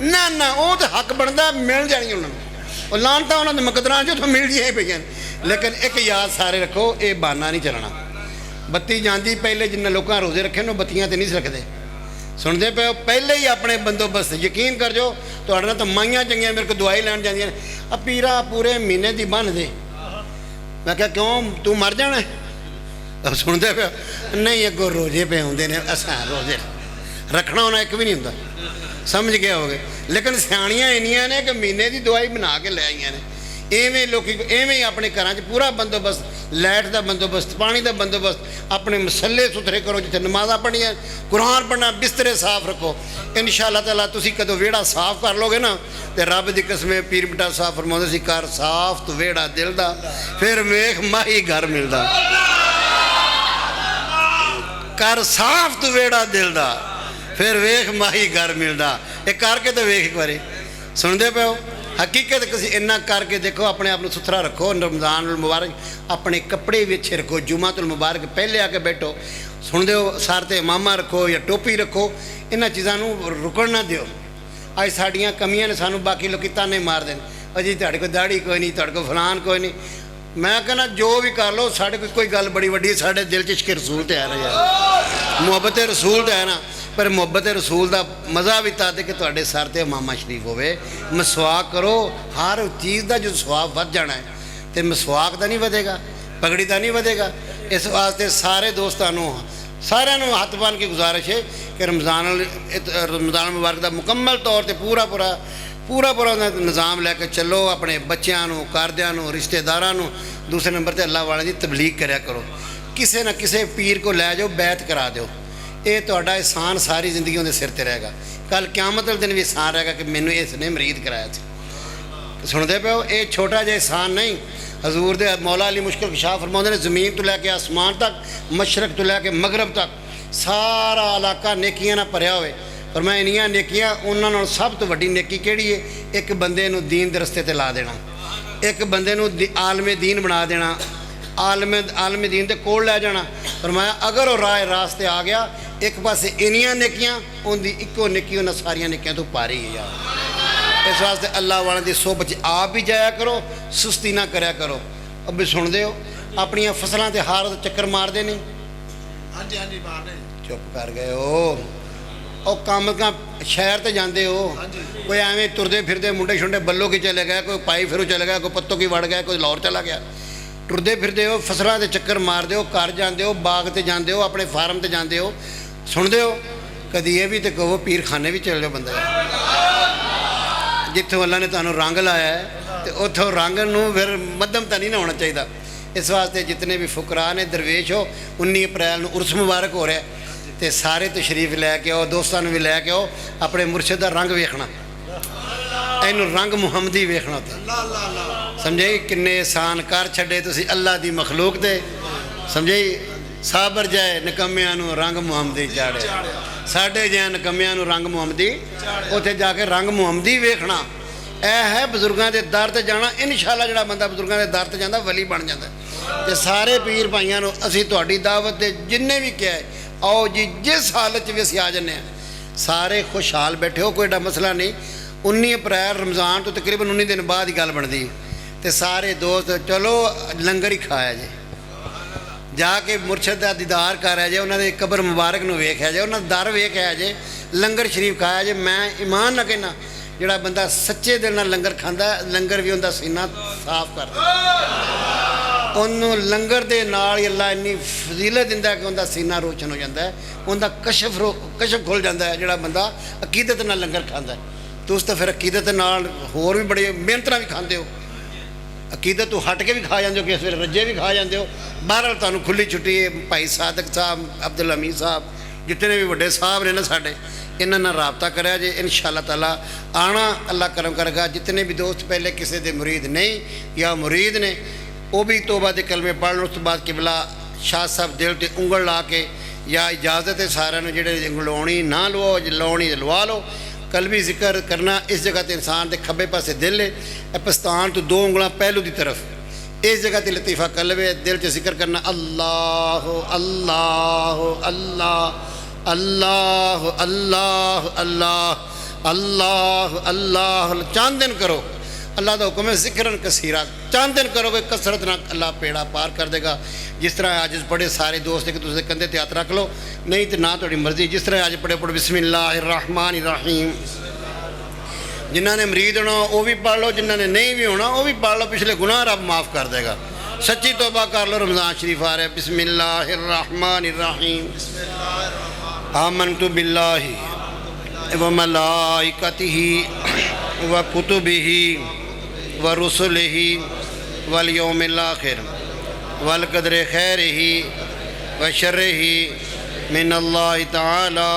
ना ना वो तो हक बनता मिल जानी उन्होंने लानता उन्होंने मुकदरा जो तो मिल दियाँ ही पई। लेकिन एक याद सारे रखो ये बहाना नहीं चलना। बत्ती जाती पहले जिन्हें लोगों रोज़े रखे ना बत्तियां तो नहीं रखते सुनते पे पहले ही अपने बंदोबस्त यकीन कर जो तो तो माइयां चंगियां मेरे को दवाई लैन जांदियां ने पीरा पूरे महीने की बन दे। मैं क्या क्यों तू मर जाना है सुनते पे नहीं अगों रोजे पे आते ने असा रोजे रखना होना एक भी नहीं होंगे समझ गए हो गए। लेकिन सियाणियां इन्नियां ने कि महीने की दवाई बना के ले आईयां ने। इवें लोग इवें ही अपने घर पूरा बंदोबस्त लाइट का बंदोबस्त पानी का बंदोबस्त अपने मसले सुथरे करो जिथे नमाज़ा पढ़निया कुरान पढ़ना बिस्तरे साफ रखो। इंशाअल्लाह ताला तुसी कदों वेड़ा साफ कर लोगे ना तो रब की कसम पीर मिठा साहब फरमाउंदे सी कर साफ तो वेड़ा दिल दा फिर वेख माही घर मिलदा। कर साफ तो वेड़ा दिल दा फिर वेख माही घर मिलदा। ये करके तो वेख एक बारी सुनते पे हो हकीकत किसी इन्ना करके देखो अपने आप को सुथरा रखो। रमज़ान मुबारक अपने कपड़े भी अच्छे रखो। जुमातुल मुबारक पहले आके बैठो सुन दो सर ते मामा रखो या टोपी रखो। इन्होंने चीज़ों रुकन ना दियो। अज साड़ियाँ कमियां ने सानू बाकी लोग ताने मार दें अजी तुहाडे कोल दाढ़ी कोई नहीं तुहाडे कोल फलान कोई नहीं। मैं कहना जो भी कर लो साढ़े कोई गल बड़ी वड्डी साढ़े दिल च इश्क रसूल तो है ना यार मुहब्बत रसूल तो है ना। पर मुहब्बत रसूल का मज़ा भी तद कि तुहाडे सर ते मामा शरीफ होवे। मसवाक करो हर चीज़ का जो स्वाब वध जाना है तो मसवाक का नहीं वधेगा पगड़ी का नहीं वधेगा। इस वास्ते सारे दोस्तों सारिਆਂ ਨੂੰ हथ बन के गुजारिश है कि रमज़ान मुबारक का मुकम्मल तौर पर पूरा ਪੂਰਾ ਉਹਦਾ ਨਿਜ਼ਾਮ ਲੈ ਕੇ ਚੱਲੋ। ਆਪਣੇ ਬੱਚਿਆਂ ਨੂੰ, ਘਰਦਿਆਂ ਨੂੰ, ਰਿਸ਼ਤੇਦਾਰਾਂ ਨੂੰ। ਦੂਸਰੇ ਨੰਬਰ ਤੇ ਅੱਲਾਹ ਵਾਲਿਆਂ ਦੀ ਤਬਲੀਗ ਕਰਿਆ ਕਰੋ। ਕਿਸੇ ਨਾ ਕਿਸੇ ਪੀਰ ਕੋ ਲੈ ਜਾਓ, ਬੈਤ ਕਰਾ ਦਿਓ। ਇਹ ਤੁਹਾਡਾ ਇਹਸਾਨ ਸਾਰੀ ਜ਼ਿੰਦਗੀ ਉਹਦੇ ਸਿਰ ਤੇ ਰਹੇਗਾ। ਕੱਲ ਕਿਆਮਤ ਵਾਲੇ ਦਿਨ ਵੀ ਇਹਸਾਨ ਰਹੇਗਾ ਕਿ ਮੈਨੂੰ ਇਸ ਨੇ ਮਰੀਦ ਕਰਾਇਆ ਸੀ। ਸੁਣਦੇ ਪਿਓ, ਇਹ ਛੋਟਾ ਜਿਹਾ ਇਹਸਾਨ ਨਹੀਂ। ਹਜ਼ੂਰ ਦੇ ਮੌਲਾ ਅਲੀ ਮੁਸ਼ਕਿਲ ਕੁਸ਼ਾ ਫਰਮਾਉਂਦੇ ਨੇ, ਜ਼ਮੀਨ ਤੋਂ ਲੈ ਕੇ ਆਸਮਾਨ ਤੱਕ, ਮਸ਼ਰਕ ਤੋਂ ਲੈ ਕੇ ਮਗਰਬ ਤੱਕ ਸਾਰਾ ਇਲਾਕਾ ਨੇਕੀਆਂ ਨਾਲ ਭਰਿਆ ਹੋਵੇ। ਪਰ ਮੈਂ ਇੰਨੀਆਂ ਨੇਕੀਆਂ, ਉਹਨਾਂ ਨਾਲ ਸਭ ਤੋਂ ਵੱਡੀ ਨੇਕੀ ਕਿਹੜੀ ਹੈ? ਇੱਕ ਬੰਦੇ ਨੂੰ ਦੀਨ ਦੇ ਰਸਤੇ ਤੇ ਲਾ ਦੇਣਾ, ਇੱਕ ਬੰਦੇ ਨੂੰ ਆਲਮੇ ਦੀਨ ਬਣਾ ਦੇਣਾ, ਆਲਮੇ ਦੀਨ ਦੇ ਕੋਲ ਲੈ ਜਾਣਾ। ਪਰ ਮੈਂ ਅਗਰ ਉਹ ਰਾਸਤੇ ਆ ਗਿਆ, ਇੱਕ ਪਾਸੇ ਇੰਨੀਆਂ ਨੇਕੀਆਂ, ਉਹਦੀ ਇੱਕੋ ਨੇਕੀ ਉਹਨਾਂ ਸਾਰੀਆਂ ਨੇਕੀਆਂ ਤੋਂ ਪਾਰੀ ਹੈ ਯਾਰ। ਇਸ ਵਾਸਤੇ ਅੱਲਾਹ ਵਾਲਿਆਂ ਦੀ ਸੋਭਤ 'ਚ ਆਪ ਵੀ ਜਾਇਆ ਕਰੋ, ਸੁਸਤੀ ਨਾ ਕਰਿਆ ਕਰੋ। ਅੱਬੇ ਸੁਣਦੇ ਹੋ, ਆਪਣੀਆਂ ਫਸਲਾਂ ਤੇ ਹਾਰ ਚੱਕਰ ਮਾਰਦੇ ਨਹੀਂ? ਹਾਂਜੀ ਹਾਂਜੀ ਮਾਰਦੇ। ਚੁੱਪ ਕਰ ਗਏ ਹੋ। ਉਹ ਕੰਮ ਸ਼ਹਿਰ ਤੇ ਜਾਂਦੇ ਹੋ, ਕੋਈ ਐਵੇਂ ਤੁਰਦੇ ਫਿਰਦੇ ਮੁੰਡੇ ਛੁੰਡੇ ਬੱਲੋ ਕੀ ਚਲੇ ਗਏ, ਕੋਈ ਪਾਈ ਫਿਰੂ ਚਲੇ ਗਿਆ, ਕੋਈ ਪੱਤੋ ਕੀ ਵੜ ਗਿਆ, ਕੋਈ ਲਾਹੌਰ ਚਲਾ ਗਿਆ। ਟੁਰਦੇ ਫਿਰਦੇ ਹੋ, ਫਸਲਾਂ ਦੇ ਚੱਕਰ ਮਾਰਦੇ ਹੋ, ਘਰ ਜਾਂਦੇ ਹੋ, ਬਾਗ ਤੇ ਜਾਂਦੇ ਹੋ, ਆਪਣੇ ਫਾਰਮ ਤੇ ਜਾਂਦੇ ਹੋ। ਸੁਣਦੇ ਹੋ? ਕਦੀ ਇਹ ਵੀ ਤੇ ਕਹੋ ਪੀਰਖਾਨੇ ਵੀ ਚਲੇ ਜਾਓ ਬੰਦੇ। ਜਿੱਥੋਂ ਅੱਲਾ ਨੇ ਤੁਹਾਨੂੰ ਰੰਗ ਲਾਇਆ ਤੇ ਉੱਥੋਂ ਰੰਗ ਨੂੰ ਫਿਰ ਮੱਧਮ ਤਾਂ ਨਹੀਂ ਨਾ ਹੋਣਾ ਚਾਹੀਦਾ। ਇਸ ਵਾਸਤੇ ਜਿਤਨੇ ਵੀ ਫੁਕਰਾ ਨੇ, ਦਰਵੇਸ਼ ਹੋ, 19 ਅਪ੍ਰੈਲ ਨੂੰ ਉਰਸ ਮੁਬਾਰਕ ਹੋ ਰਿਹਾ, ਤੇ ਸਾਰੇ ਤਸ਼ਰੀਫ ਲੈ ਕੇ ਆਓ, ਦੋਸਤਾਂ ਨੂੰ ਵੀ ਲੈ ਕੇ ਆਓ। ਆਪਣੇ ਮੁਰਸ਼ਿਦ ਦਾ ਰੰਗ ਵੇਖਣਾ, ਇਹਨੂੰ ਰੰਗ ਮੁਹੰਮਦੀ ਵੇਖਣਾ। ਤਾਂ ਸਮਝੇ ਕਿੰਨੇ ਆਸਾਨ ਕਰ ਛੱਡੇ ਤੁਸੀਂ ਅੱਲਾ ਦੀ ਮਖਲੂਕ ਦੇ। ਸਮਝੇ ਸਾਬਰ ਜਾਏ ਨਿਕੰਮਿਆਂ ਨੂੰ ਰੰਗ ਮੁਹੰਮਦੀ ਚਾੜਿਆ। ਸਾਡੇ ਜਿਹਾ ਨਿਕੰਮਿਆਂ ਨੂੰ ਰੰਗ ਮੁਹੰਮਦੀ, ਉੱਥੇ ਜਾ ਕੇ ਰੰਗ ਮੁਹੰਮਦੀ ਵੇਖਣਾ। ਇਹ ਹੈ ਬਜ਼ੁਰਗਾਂ ਦੇ ਦਰ ਤੇ ਜਾਣਾ। ਇਨਸ਼ਾਅੱਲਾ ਜਿਹੜਾ ਬੰਦਾ ਬਜ਼ੁਰਗਾਂ ਦੇ ਦਰ ਤੇ ਜਾਂਦਾ ਵਲੀ ਬਣ ਜਾਂਦਾ। ਤੇ ਸਾਰੇ ਪੀਰ ਭਾਈਆਂ ਨੂੰ ਅਸੀਂ ਤੁਹਾਡੀ ਦਾਵਤ ਦੇ ਜਿੰਨੇ ਵੀ ਕਿਹਾ, ਆਓ ਜੀ, ਜਿਸ ਹਾਲਤ 'ਚ ਵੀ ਅਸੀਂ ਆ ਜਾਂਦੇ ਹਾਂ, ਸਾਰੇ ਖੁਸ਼ਹਾਲ ਬੈਠੇ ਹੋ, ਕੋਈ ਏਡਾ ਮਸਲਾ ਨਹੀਂ। 19 ਅਪ੍ਰੈਲ ਰਮਜ਼ਾਨ ਤੋਂ ਤਕਰੀਬਨ 19 ਦਿਨ ਬਾਅਦ ਹੀ ਗੱਲ ਬਣਦੀ। ਤੇ ਸਾਰੇ ਦੋਸਤ ਚਲੋ ਲੰਗਰ ਹੀ ਖਾਇਆ ਜੇ, ਜਾ ਕੇ ਮੁਰਸ਼ਿਦ ਦਾ ਦੀਦਾਰ ਕਰਿਆ ਜੇ, ਉਹਨਾਂ ਦੇ ਕਬਰ ਮੁਬਾਰਕ ਨੂੰ ਵੇਖਿਆ ਜੇ, ਉਹਨਾਂ ਦਾ ਦਰ ਵੇਖਿਆ ਜੇ, ਲੰਗਰ ਸ਼ਰੀਫ ਖਾਇਆ ਜੇ। ਮੈਂ ਈਮਾਨ ਨਾਲ ਕਹਿੰਦਾ, ਜਿਹੜਾ ਬੰਦਾ ਸੱਚੇ ਦਿਲ ਨਾਲ ਲੰਗਰ ਖਾਂਦਾ, ਲੰਗਰ ਵੀ ਉਹਦਾ ਸੀਨਾ ਸਾਫ਼ ਕਰਦਾ। ਉਹਨੂੰ ਲੰਗਰ ਦੇ ਨਾਲ ਹੀ ਅੱਲਾ ਇੰਨੀ ਫਜ਼ੀਲਤ ਦਿੰਦਾ ਕਿ ਉਹਦਾ ਸੀਨਾ ਰੋਸ਼ਨ ਹੋ ਜਾਂਦਾ ਹੈ, ਉਹਦਾ ਕਸ਼ਫ ਖੁੱਲ ਜਾਂਦਾ ਹੈ। ਜਿਹੜਾ ਬੰਦਾ ਅਕੀਦਤ ਨਾਲ ਲੰਗਰ ਖਾਂਦਾ। ਤੁਸੀਂ ਤਾਂ ਫਿਰ ਅਕੀਦਤ ਨਾਲ ਹੋਰ ਵੀ ਬੜੇ ਮਿਹਨਤ ਨਾਲ ਵੀ ਖਾਂਦੇ ਹੋ, ਅਕੀਦਤ ਤੋਂ ਹਟ ਕੇ ਵੀ ਖਾ ਜਾਂਦੇ ਹੋ, ਕਿਸ ਵੇਲੇ ਰੱਜੇ ਵੀ ਖਾ ਜਾਂਦੇ ਹੋ। ਬਹਰਹਾਲ ਤੁਹਾਨੂੰ ਖੁੱਲੀ ਛੁੱਟੀ ਹੈ। ਭਾਈ ਸਾਦਕ ਸਾਹਿਬ, ਅਬਦੁਲ ਹਮੀਦ ਸਾਹਿਬ, ਜਿਤਨੇ ਵੀ ਵੱਡੇ ਸਾਹਿਬ ਨੇ ਨਾ ਸਾਡੇ, ਇਹਨਾਂ ਨਾਲ ਰਾਬਤਾ ਕਰਿਆ ਜੇ। ਇਨਸ਼ਾ ਅੱਲਾਹ ਤਾਲਾ ਆਣਾ, ਅੱਲਾ ਕਰਮ ਕਰੇਗਾ। ਜਿਤਨੇ ਵੀ ਦੋਸਤ ਪਹਿਲੇ ਕਿਸੇ ਦੇ ਮੁਰੀਦ ਨਹੀਂ ਜਾਂ ਮੁਰੀਦ ਨੇ, ਉਹ ਵੀ ਤੋਬਾ ਦੇ ਕਲਮੇ ਪੜ੍ਹ ਲਓ। ਉਸ ਤੋਂ ਬਾਅਦ ਕਿਬਲਾ ਸ਼ਾਹ ਸਾਹਿਬ ਦਿਲ ਤੇ ਉਂਗਲ ਲਾ ਕੇ, ਜਾਂ ਇਜਾਜ਼ਤ ਹੈ ਸਾਰਿਆਂ ਨੂੰ, ਜਿਹੜੇ ਲਾਉਣੀ ਨਾ ਲਵਾਓ, ਲਾਉਣੀ ਲਵਾ ਲਓ। ਕਲਬੀ ਜ਼ਿਕਰ ਕਰਨਾ, ਇਸ ਜਗ੍ਹਾ ਤੇ ਇਨਸਾਨ ਦੇ ਖੱਬੇ ਪਾਸੇ ਦਿਲ ਹੈ, ਪਸਤਾਨ ਤੋਂ 2 ਉਂਗਲਾਂ ਪਹਿਲੂ ਦੀ ਤਰਫ, ਇਸ ਜਗ੍ਹਾ ਤੇ ਲਤੀਫਾ ਕਲਬੇ ਦਿਲ 'ਚ ਜ਼ਿਕਰ ਕਰਨਾ। ਅੱਲਾਹ ਅੱਲਾਹ ਅੱਲਾਹ ਅੱਲਾਹ ਅੱਲਾਹ ਅੱਲਾਹ ਅੱਲਾਹ ਅੱਲਾਹ। ਚੰਦ ਦਿਨ ਕਰੋ, ਅੱਲਾਹ ਦਾ ਹੁਕਮ ਹੈ ਜ਼ਿਕਰਨ ਕਸੀਰਾ। ਚੰਦ ਦਿਨ ਕਰੋਗੇ ਕਸਰਤ ਨਾਲ, ਅੱਲਾਹ ਪੇੜਾ ਪਾਰ ਕਰ ਦੇਗਾ। ਜਿਸ ਤਰ੍ਹਾਂ ਅੱਜ ਪੜ੍ਹੇ ਸਾਰੇ ਦੋਸਤ ਇੱਕ ਦੂਸਰੇ ਦੇ ਕੰਧੇ ਤੇ ਹੱਥ ਰੱਖ ਲਓ, ਨਹੀਂ ਤੇ ਨਾ ਤੁਹਾਡੀ ਮਰਜ਼ੀ। ਜਿਸ ਤਰ੍ਹਾਂ ਅੱਜ ਪੜ੍ਹੇ ਬਿਸਮਿल्लाहिर रहमान रहीम। ਜਿਨ੍ਹਾਂ ਨੇ ਮਰੀਦ ਹੋਣਾ ਉਹ ਵੀ ਪੜ੍ਹ ਲਓ, ਜਿਨ੍ਹਾਂ ਨੇ ਨਹੀਂ ਵੀ ਹੋਣਾ ਉਹ ਵੀ ਪੜ੍ਹ ਲਓ। ਪਿਛਲੇ ਗੁਨਾਹ ਰੱਬ ਮਾफ़ ਕਰ ਦੇਗਾ। ਸੱਚੀ ਤੌਬਾ ਕਰ ਲਓ। रमज़ान शरीफ आ रहा है। बिस्मिल्लाहिर रहमानिर रहीम। आमनतु बिल्लाहि व मलाइकतिहि व कुतुबिहि व रुसुलिहि वल यौमिल आखिर वल क़द्रि खैरिहि व शर्रिहि मिनल्लाहि तआला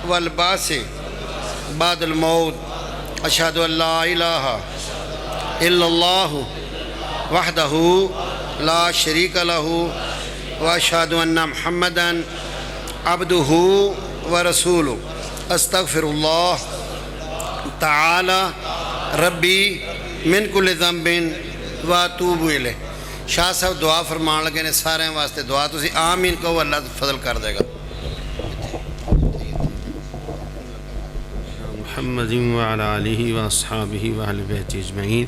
वल बासी बादल मौत। अशहदु अल्ला इलाहा इल्लल्लाहु वहदहु ला शरीक लहु व अशहदु अन्ना मुहम्मदन अब्दुहु व रसूलुहु। अस्तगफिरुल्लाह तआला रब्बी मिन कुल्लि ज़ंबिन व अतूबु इलैह। शाह साहब दुआ फरमान लगे ने सारे वास्ते दुआ, तुसी आमीन कहो, अल्लाह फजल कर देगा। मुहम्मदिन व अला आलिहि व अस्हाबिहि व अहलि बैति अजमईन।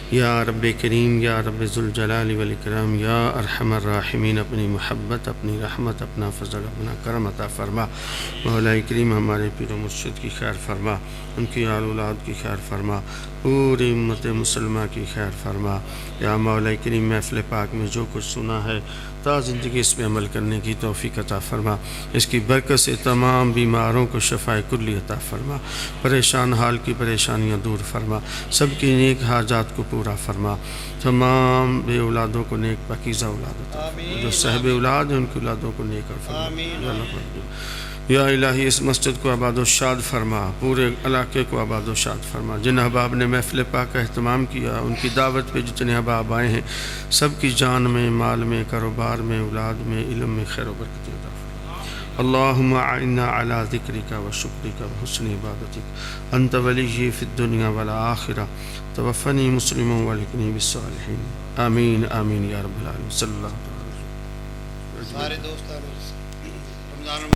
या रब करीम या रब ज़ुल जलाल वल इकराम या अरहमर राहिमीन अपनी मोहब्बत अपनी रहमत अपना फ़ज़ल अपना करम अता फ़रमा। मौला करीम हमारे पीर व मुर्शिद की खैर फरमा, उनकी आल औलाद की खैर फरमा, पूरी उम्मत मुसलमा की खैर फरमा। या मौला करीम महफ़िल पाक में जो कुछ सुना है ता ज़िंदगी इस पर अमल करने की तौफ़ीक़ अता फ़रमा। इसकी बरकत से तमाम बीमारों को शफ़ाए कुल्ली अता फ़रमा, परेशान हाल की परेशानियाँ दूर फरमा, सबकी नेक हाजात को पूरा फरमा। तमाम बे औलादों को नेक पाकीज़ा औलाद अता फरमा, जो साहिब औलाद हैं उनकी औलादों को नेक और फरमा। या इलाही इस मस्जिद को आबाद व शाद फरमा, पूरे इलाके को आबाद व शाद फरमा। जिन अहबाब ने महफ़िल पाक का अहतमाम किया, उनकी दावत पे जितने अहबाब आए हैं सब की जान में, माल में, कारोबार में, औलाद में, इल्म में खैर व बरकत अता फरमा। अल्लाहुम्मा अइन्ना अला ज़िक्रिका व शुक्रिका व हुस्नि इबादतिक अंत वलिय्यी फ़िद दुनिया वल आखिरह तवफ़्फ़नी मुस्लिमन व अल्हिक़नी बिस्सालिहीन। आमीन आमीन या रब्बल आलमीन। सल्लल्लाहु अलैहि वसल्लम। सारे दोस्त रमज़ान